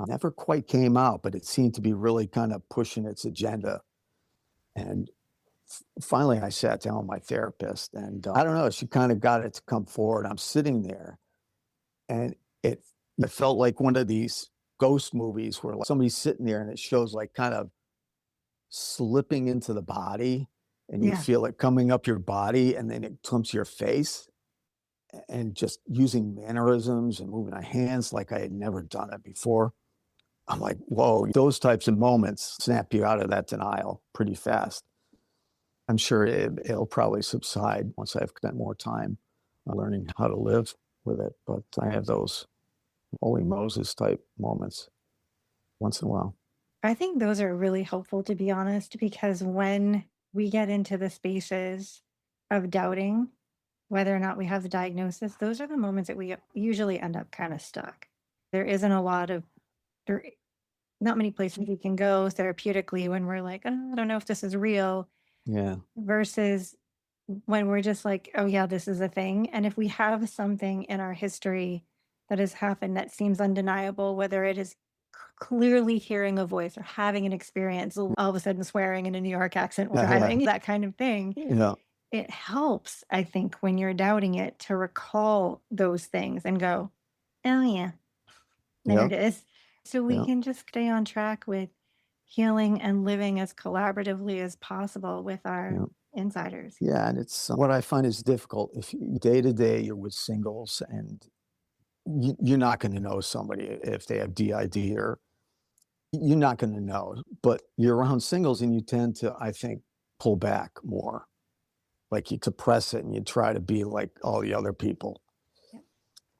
Never quite came out, but it seemed to be really kind of pushing its agenda. And finally, I sat down with my therapist, and I don't know, she kind of got it to come forward. I'm sitting there, and it it felt like one of these ghost movies where like, somebody's sitting there, and it shows like kind of slipping into the body, and you Yeah. feel it coming up your body, and then it comes to your face and just using mannerisms and moving my hands like I had never done it before. I'm like, whoa, those types of moments snap you out of that denial pretty fast. I'm sure it'll probably subside once I've spent more time learning how to live with it. But I have those holy Moses type moments once in a while. I think those are really helpful, to be honest, because when we get into the spaces of doubting whether or not we have the diagnosis, those are the moments that we usually end up kind of stuck. There isn't a lot of, there, not many places we can go therapeutically when we're like, "Oh, I don't know if this is real," Yeah. versus when we're just like, "Oh, yeah, this is a thing." And if we have something in our history that has happened that seems undeniable, whether it is clearly hearing a voice or having an experience, all of a sudden swearing in a New York accent while Yeah. driving, that kind of thing, Yeah. it helps, I think, when you're doubting it to recall those things and go, "Oh, yeah, there Yeah. it is." So we Yeah. can just stay on track with healing and living as collaboratively as possible with our Yeah. insiders. Yeah. And it's what I find is difficult. If day to day you're with singles and you're not going to know somebody if they have DID or you're not going to know, but you're around singles and you tend to, I think, pull back more. Like you suppress it and you try to be like all the other people. Yep.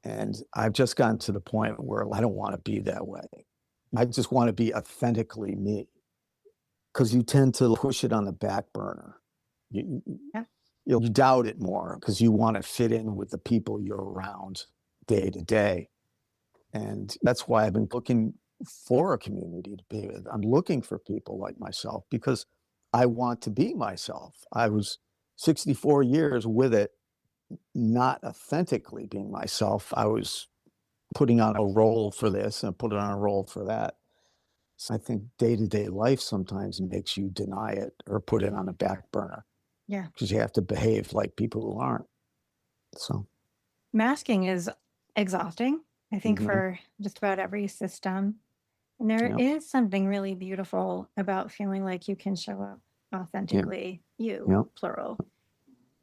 And I've just gotten to the point where I don't want to be that way. I just want to be authentically me because you tend to push it on the back burner. You, Yep. you doubt it more because you want to fit in with the people you're around day to day. And that's why I've been looking for a community to be with. I'm looking for people like myself because I want to be myself. I was 64 years with it, not authentically being myself. I was putting on a role for this and putting on a role for that. So I think day-to-day life sometimes makes you deny it or put it on a back burner Yeah. because you have to behave like people who aren't. So, Masking is exhausting, I think, mhm, for just about every system. And there yep, is something really beautiful about feeling like you can show up yeah, authentically, you, yep, plural.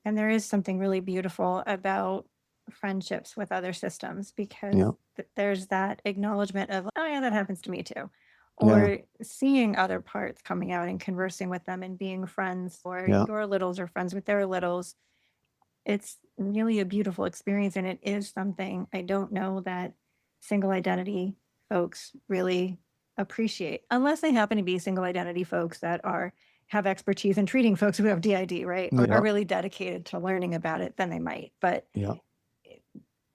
And there is something really beautiful about friendships with other systems because yep, there's that acknowledgement of, oh, yeah, that happens to me too. yeah, Or seeing other parts coming out and conversing with them and being friends, or yeah, your littles are friends with their littles. It's really a beautiful experience. And it is something I don't know that single identity folks really appreciate, unless they happen to be single identity folks that have expertise in treating folks who have DID, right? Or are yep, really dedicated to learning about it, then they might. But yep.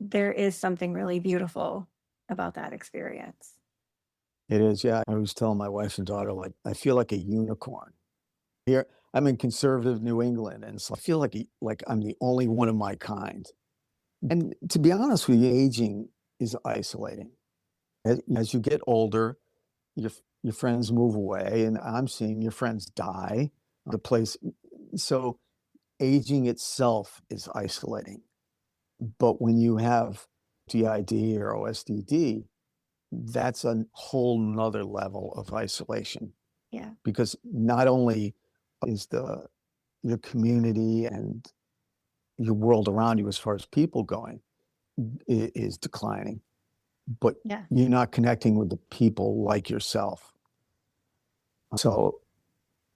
there is something really beautiful about that experience. It is, yeah. I was telling my wife and daughter, like, I feel like a unicorn. Here, I'm in conservative New England, and so I feel like I'm the only one of my kind. And to be honest with you, aging is isolating. As you get older, your friends move away, and I'm seeing your friends die. The place, so aging itself is isolating. But when you have DID or OSDD, that's a whole nother level of isolation Yeah. because not only is your community and your world around you as far as people going is declining, but Yeah. you're not connecting with the people like yourself. So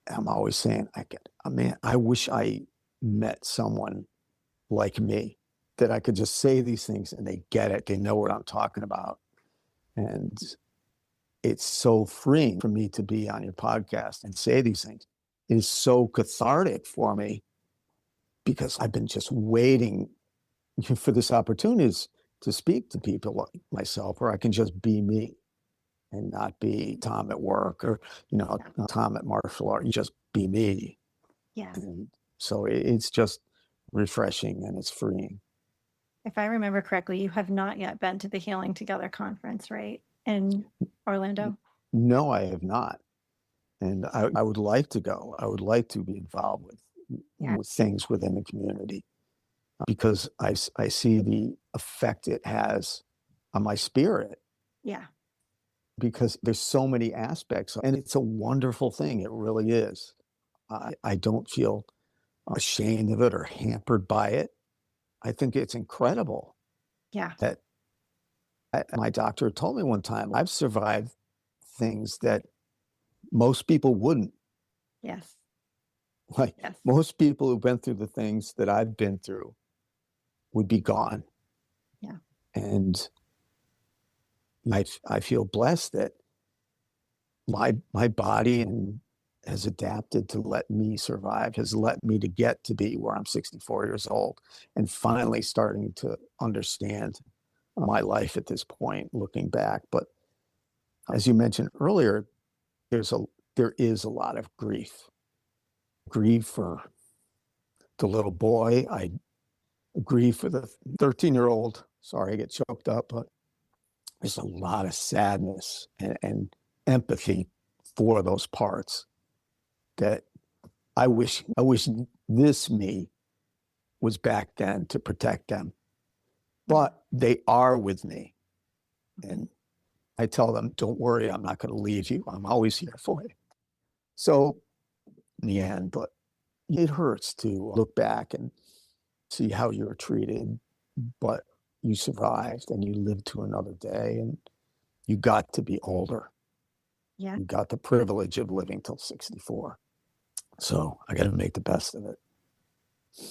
I'm always saying, man, I wish I met someone like me that I could just say these things and they get it. They know what I'm talking about. And it's so freeing for me to be on your podcast and say these things. It is so cathartic for me because I've been just waiting for this opportunity to speak to people like myself where I can just be me and not be Tom at work or, Tom at martial art. You just be me. Yeah. And so it's just refreshing and it's freeing. If I remember correctly, you have not yet been to the Healing Together conference, right? In Orlando? No, I have not. And I would like to go. I would like to be involved Yeah. with things within the community because I see the effect it has on my spirit Yeah. because there's so many aspects and it's a wonderful thing. It really is. I don't feel ashamed of it or hampered by it. I think it's incredible Yeah. that my doctor told me one time I've survived things that most people wouldn't. Yes. Like Yes. most people who've been through the things that I've been through would be gone. Yeah. And I feel blessed that my body has adapted to let me survive, has let me to get to be where I'm 64 years old and finally starting to understand my life at this point, looking back. But as you mentioned earlier, there's a there is a lot of grief for the little boy. I grieve for the 13-year-old. Sorry, I get choked up, but there's a lot of sadness and empathy for those parts that I wish this me was back then to protect them. But they are with me. And I tell them, don't worry, I'm not going to leave you. I'm always here for you. So in the end, but it hurts to look back and see how you were treated, but you survived and you lived to another day and you got to be older. Yeah. You got the privilege of living till 64. So I got to make the best of it.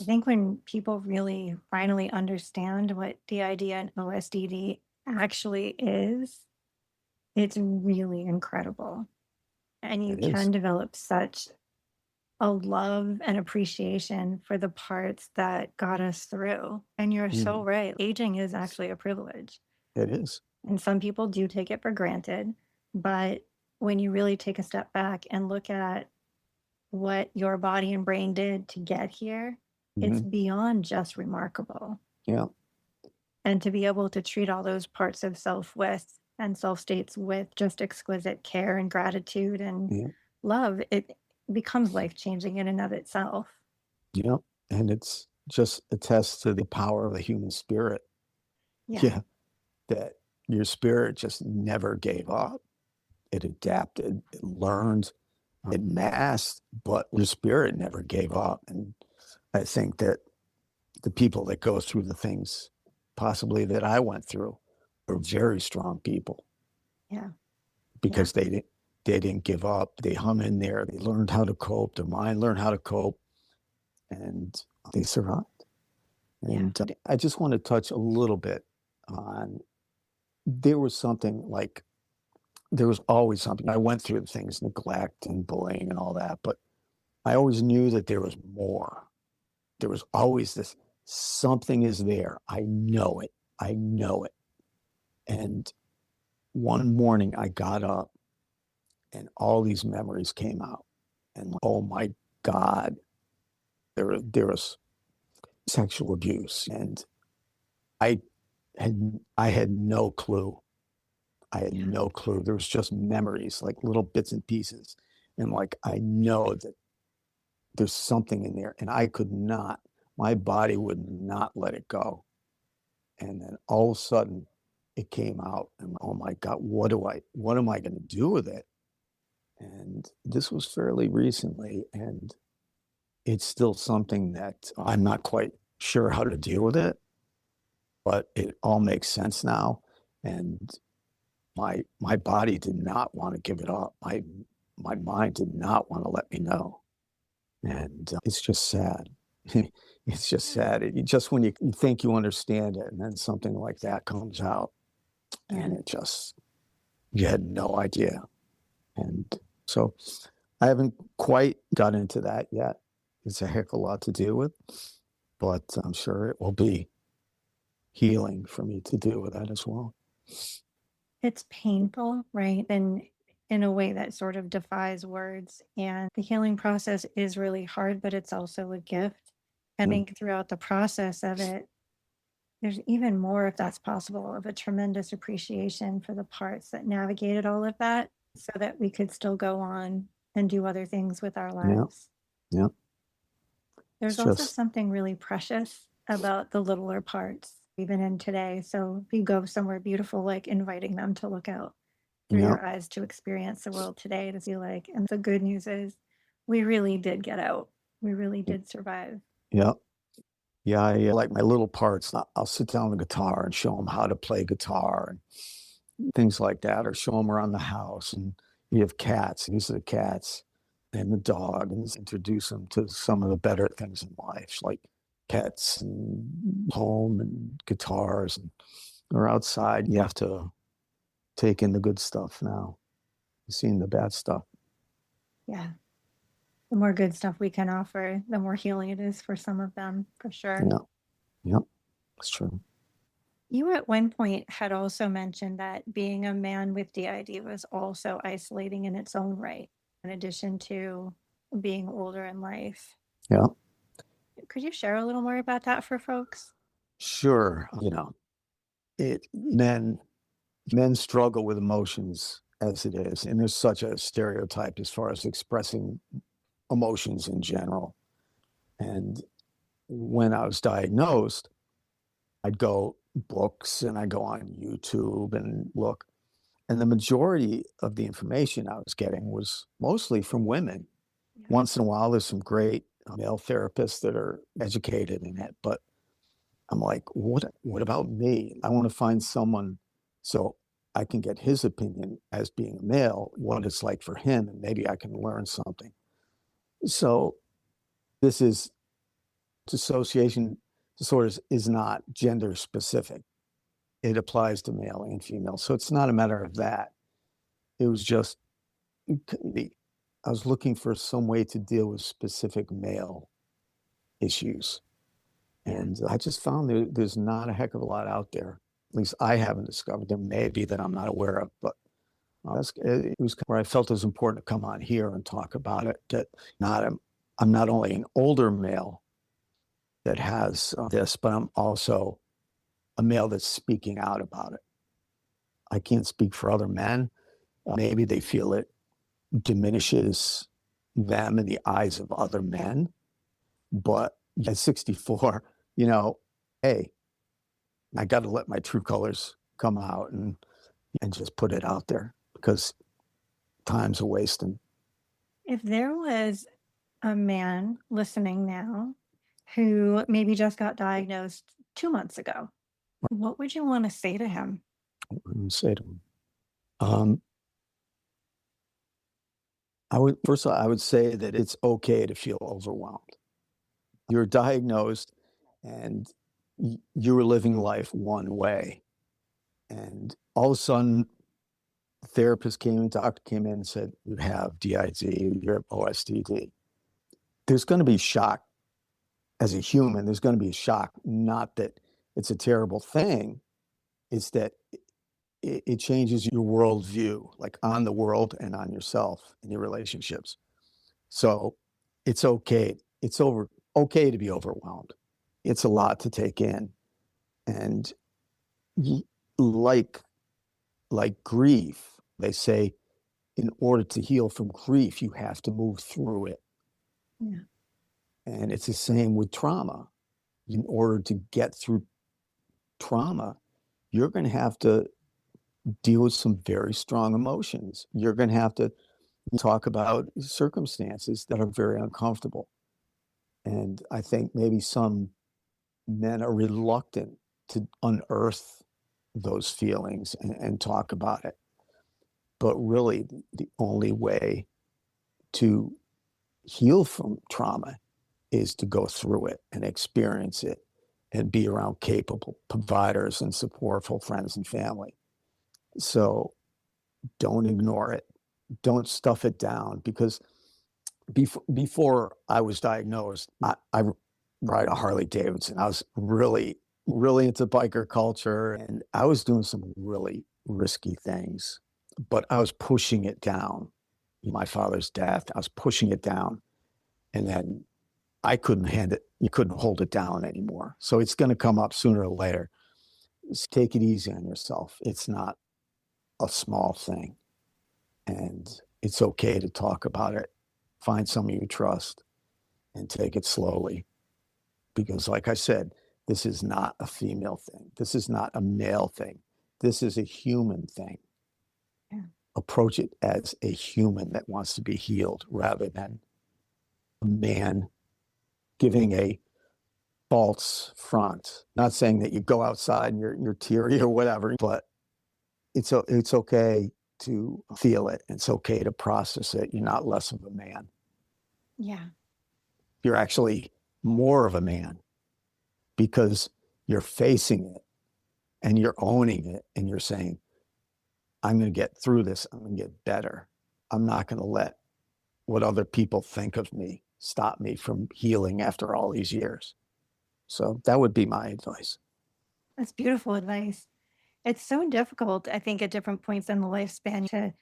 I think when people really finally understand what DID and OSDD actually is, it's really incredible. And you It is. can develop such a love and appreciation for the parts that got us through. And you're so Mhm. right. Aging is actually a privilege. It is. And some people do take it for granted. But when you really take a step back and look at what your body and brain did to get here, it's Mhm. beyond just remarkable. Yeah. And to be able to treat all those parts of self with and self states with just exquisite care and gratitude and Yeah. love, it becomes life changing in and of itself. Yeah. And it's just attests to the power of the human spirit. Yeah. Yeah. That your spirit just never gave up. It adapted, it learned, it masked, but your spirit never gave up. And I think that the people that go through the things possibly that I went through are very strong people Yeah. Yeah. because they didn't give up. They hung in there. They learned how to cope. Their mind learned how to cope, and they survived. Yeah. And I just want to touch a little bit on there was something like there was always something. I went through things, neglect and bullying and all that, but I always knew that there was more. There was always this something is there. I know it. I know it. And one morning I got up and all these memories came out. And oh my God, there was sexual abuse. And I I had no clue. I had Yeah. no clue. There was just memories, like little bits and pieces. And like I know that there's something in there. And I could not, my body would not let it go. And then all of a sudden it came out and oh my God, what am I going to do with it? And this was fairly recently, and it's still something that I'm not quite sure how to deal with it, but it all makes sense now. And my body did not want to give it up. My mind did not want to let me know. And it's just sad. It's just Yeah. sad. Just when you think you understand it, and then something like that comes out, Yeah. and it just you had no idea. And so I haven't quite got into that yet. It's a heck of a lot to deal with, but I'm sure it will be healing for me to deal with that as well. It's painful, right? And in a way that sort of defies words. And the healing process is really hard, but it's also a gift. I Yeah, think throughout the process of it, there's even more, if that's possible, of a tremendous appreciation for the parts that navigated all of that so that we could still go on and do other things with our yeah, lives. yeah. It's There's also just, something really precious about the littler parts, even in today. So if you go somewhere beautiful, like inviting them to look out through yeah, your eyes to experience the world today to see like, and the good news is we really did get out. We really did survive. yeah. Yeah, I like my little parts. I'll sit down on the guitar and show them how to play guitar and things like that, or show them around the house. And you have cats, and these are the cats and the dog, and just introduce them to some of the better things in life, like pets and home and guitars. And or outside, you have to take in the good stuff now, seeing the bad stuff. Yeah. The more good stuff we can offer, the more healing it is for some of them, for sure. Yeah, yeah, it's true. You at one point had also mentioned that being a man with DID was also isolating in its own right, in addition to being older in life. Yeah, Could you share a little more about that for folks? sure. It men struggle with emotions as it is, and there's such a stereotype as far as expressing emotions in general. And when I was diagnosed, I'd go books and I go on YouTube and look. And the majority of the information I was getting was mostly from women. Yeah. Once in a while, there's some great male therapists that are educated in it, but I'm like, what about me? I want to find someone so I can get his opinion as being a male, what it's like for him, and maybe I can learn something. So this is dissociation disorders is not gender specific. It applies to male and female. So it's not a matter of that. It was just I was looking for some way to deal with specific male issues. Yeah. And I just found there's not a heck of a lot out there. At least I haven't discovered. There may be that I'm not aware of, but it was where I felt it was important to come on here and talk about it. That not I'm not only an older male that has this, but I'm also a male that's speaking out about it. I can't speak for other men. Maybe they feel it diminishes them in the eyes of other men. But at 64, hey, I got to let my true colors come out and just put it out there because time's a wasting. If there was a man listening now who maybe just got diagnosed 2 months ago, what would you want to say to him? And say to them, um, I would say that it's okay to feel overwhelmed. You're diagnosed and you were living life one way. And all of a sudden, the therapist came in, doctor came in and said, you have DID, you have OSDD. There's going to be shock as a human. There's going to be a shock, not that it's a terrible thing. It's that it changes your worldview, like on the world and on yourself and your relationships. So it's okay. It's okay to be overwhelmed. It's a lot to take in. And like grief, they say, in order to heal from grief, you have to move through it. Yeah. And it's the same with trauma. In order to get through trauma, you're going to have to deal with some very strong emotions. You're going to have to talk about circumstances that are very uncomfortable. And I think maybe some men are reluctant to unearth those feelings and talk about it. But really, the only way to heal from trauma is to go through it and experience it and be around capable providers and supportful friends and family. So don't ignore it. Don't stuff it down, because before I was diagnosed, I ride a Harley Davidson. I was really, really into biker culture, and I was doing some really risky things, but I was pushing it down. My father's death, I was pushing it down, and then I couldn't you couldn't hold it down anymore. So it's going to come up sooner or later. Just take it easy on yourself. It's not a small thing, and it's okay to talk about it. Find someone you trust and take it slowly. Because like I said, this is not a female thing. This is not a male thing. This is a human thing. Yeah. Approach it as a human that wants to be healed rather than a man giving a false front. Not saying that you go outside and you're teary or whatever, but it's okay to feel it. It's okay to process it. You're not less of a man. Yeah. You're actually more of a man because you're facing it and you're owning it and you're saying, I'm going to get through this. I'm going to get better. I'm not going to let what other people think of me stop me from healing after all these years. So that would be my advice. That's beautiful advice. It's so difficult, I think, at different points in the lifespan to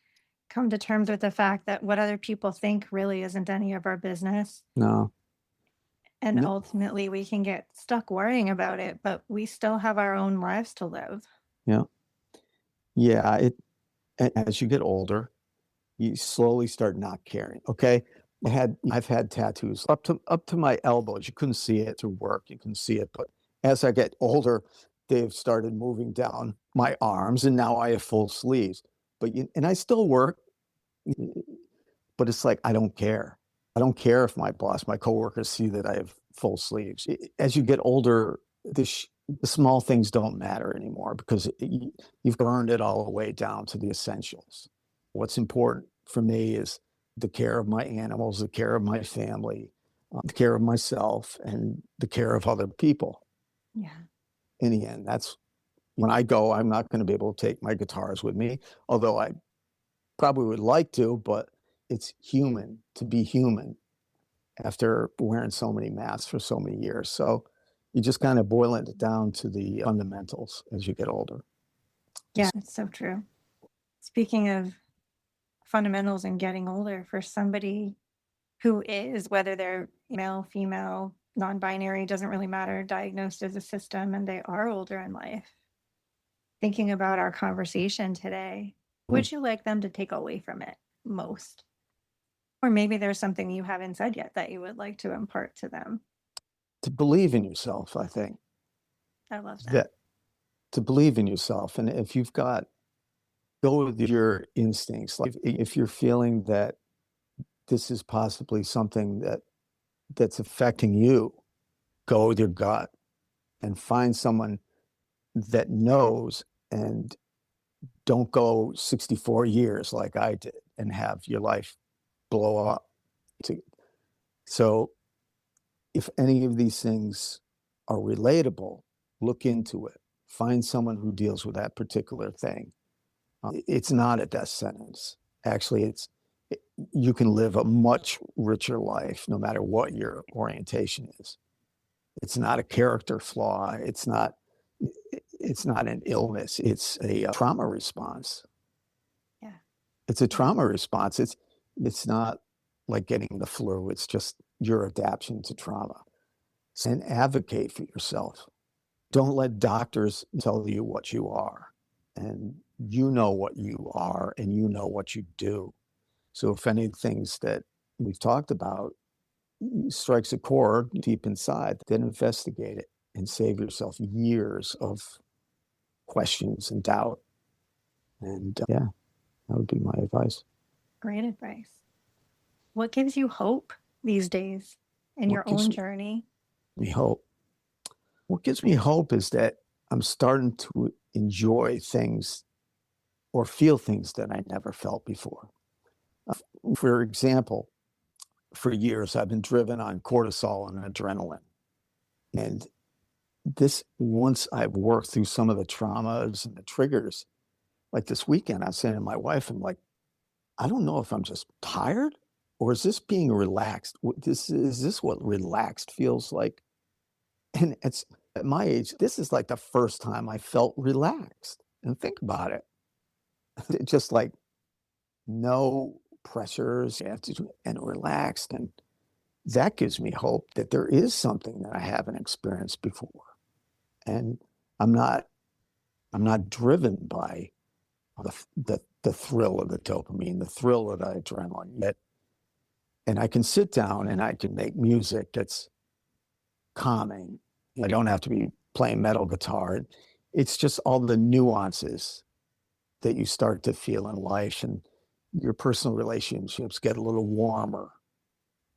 come to terms with the fact that what other people think really isn't any of our business. No. And ultimately, we can get stuck worrying about it, but we still have our own lives to live. Yeah. Yeah. As you get older, you slowly start not caring. Okay. I've had tattoos up to my elbows. You couldn't see it through work. You couldn't see it. But as I get older, they've started moving down my arms, and now I have full sleeves. And I still work, but it's like I don't care. I don't care if my boss, my coworkers see that I have full sleeves. As you get older, the small things don't matter anymore because you've burned it all the way down to the essentials. What's important for me is the care of my animals, the care of my family, the care of myself, and the care of other people. Yeah. In the end, that's when I go, I'm not going to be able to take my guitars with me, although I probably would like to, but it's human to be human after wearing so many masks for so many years. So you just kind of boil it down to the fundamentals as you get older. Yeah, it's so true. Speaking of fundamentals and getting older, for somebody who is, whether they're male, female, non-binary, doesn't really matter, diagnosed as a system, and they are older in life. Thinking about our conversation today, what would you like them to take away from it most? Or maybe there's something you haven't said yet that you would like to impart to them. To believe in yourself, I think. I love that. That to believe in yourself. And if you've got, go with your instincts. Like if you're feeling that this is possibly something that's affecting you, go with your gut and find someone that knows, and don't go 64 years like I did and have your life blow up. So if any of these things are relatable, look into it. Find someone who deals with that particular thing. It's not a death sentence. Actually, you can live a much richer life no matter what your orientation is. It's not a character flaw. It's not an illness. It's a trauma response. Yeah. It's a trauma response. It's not like getting the flu. It's just your adaptation to trauma. And advocate for yourself. Don't let doctors tell you what you are. And you know what you are, and you know what you do. So if any things that we've talked about strikes a chord deep inside, then investigate it and save yourself years of questions and doubt. And yeah, that would be my advice. Great advice. What gives you hope these days in your own journey? Me hope. What gives me hope is that I'm starting to enjoy things or feel things that I never felt before. For example, for years, I've been driven on cortisol and adrenaline. And once I've worked through some of the traumas and the triggers, like this weekend, I was saying to my wife, I'm like, I don't know if I'm just tired, or is this being relaxed? Is this what relaxed feels like? And it's at my age, this is like the first time I felt relaxed. And think about it. Just like no pressures and relaxed. And that gives me hope that there is something that I haven't experienced before. And I'm not driven by the thrill of the dopamine, the thrill of the adrenaline. And I can sit down and I can make music that's calming. I don't have to be playing metal guitar. It's just all the nuances that you start to feel in life, and your personal relationships get a little warmer,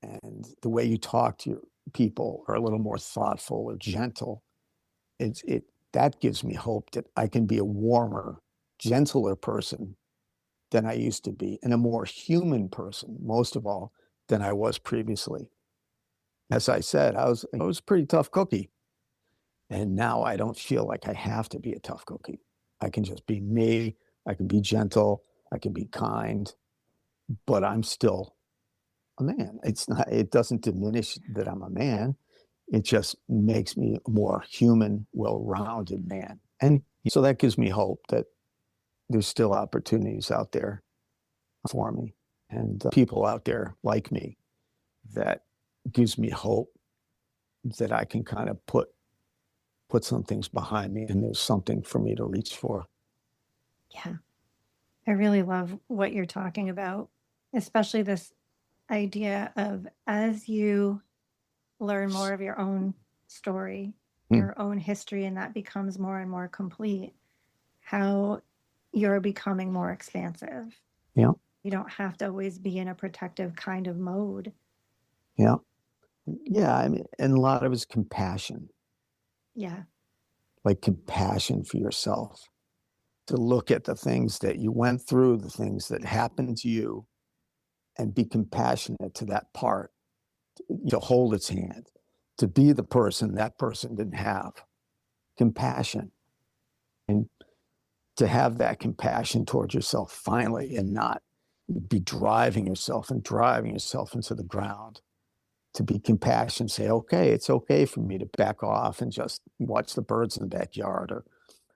and the way you talk to your people are a little more thoughtful or gentle. That gives me hope that I can be a warmer, gentler person than I used to be, and a more human person, most of all, than I was previously. As I said, I was a pretty tough cookie. And now I don't feel like I have to be a tough cookie. I can just be me. I can be gentle. I can be kind, but I'm still a man. It doesn't diminish that I'm a man. It just makes me a more human, well-rounded man. And so that gives me hope that there's still opportunities out there for me, and people out there like me. That gives me hope that I can kind of put some things behind me, and there's something for me to reach for. Yeah. I really love what you're talking about, especially this idea of as you learn more of your own story, your own history, and that becomes more and more complete, how you're becoming more expansive. Yeah. You don't have to always be in a protective kind of mode. Yeah. Yeah. I mean, and a lot of it's compassion. Yeah. Like compassion for yourself, to look at the things that you went through, the things that happened to you, and be compassionate to that part, to hold its hand, to be the person that person didn't have. Compassion. And to have that compassion towards yourself finally, and not be driving yourself into the ground. To be compassionate, say, okay, it's okay for me to back off and just watch the birds in the backyard or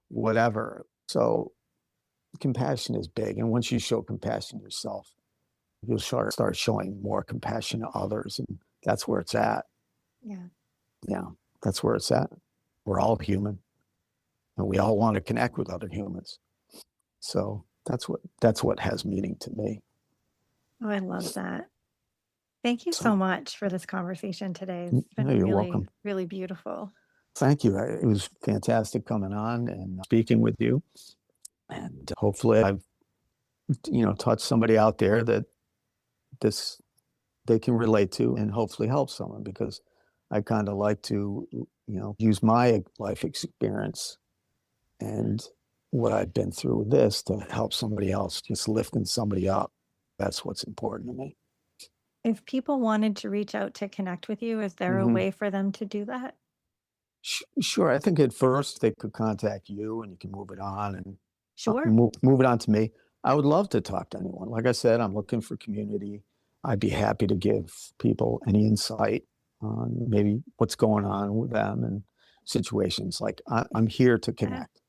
whatever. So compassion is big. And once you show compassion to yourself, you'll start showing more compassion to others. And that's where it's at. Yeah. Yeah, that's where it's at. We're all human, and we all want to connect with other humans. So that's what has meaning to me. Oh, I love that. Thank you so So much for this conversation today. It's no, been you're really, welcome. really beautiful. Thank you. It was fantastic coming on and speaking with you. And hopefully I've, touched somebody out there that this they can relate to and hopefully help someone, because I kind of like to, use my life experience and what I've been through with this to help somebody else, just lifting somebody up. That's what's important to me. If people wanted to reach out to connect with you, is there a hmm way for them to do that? Sure. I think at first they could contact you and you can move it on and Sure. move it on to me. I would love to talk to anyone. Like I said, I'm looking for community. I'd be happy to give people any insight on maybe what's going on with them and situations. Like I'm here to Yeah. connect.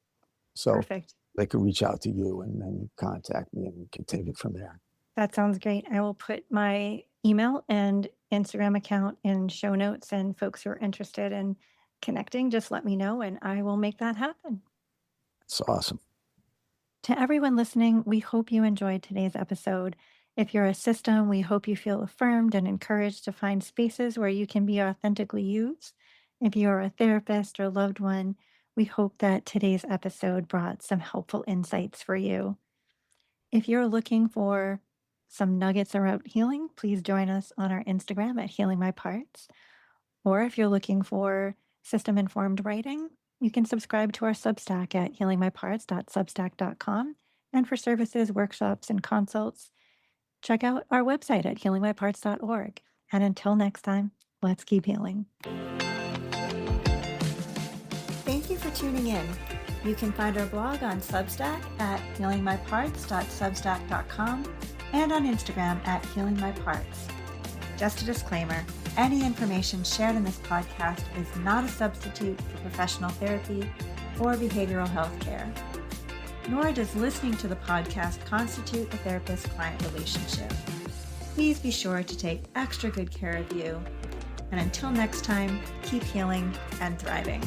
So Perfect. they could reach out to you and then contact me and we can take it from there. That sounds great. I will put my email and Instagram account in show notes, and folks who are interested in connecting, just let me know and I will make that happen. It's awesome. To everyone listening, we hope you enjoyed today's episode. If you're a system, we hope you feel affirmed and encouraged to find spaces where you can be authentically used. If you're a therapist or loved one, we hope that today's episode brought some helpful insights for you. If you're looking for some nuggets around healing, please join us on our Instagram at Healing My Parts. Or if you're looking for system informed writing, you can subscribe to our Substack at healingmyparts.substack.com. And for services, workshops, and consults, check out our website at healingmyparts.org. And until next time, let's keep healing. Thank you for tuning in. You can find our blog on Substack at healingmyparts.substack.com and on Instagram at healingmyparts. Just a disclaimer, any information shared in this podcast is not a substitute for professional therapy or behavioral health care, nor does listening to the podcast constitute a therapist-client relationship. Please be sure to take extra good care of you. And until next time, keep healing and thriving.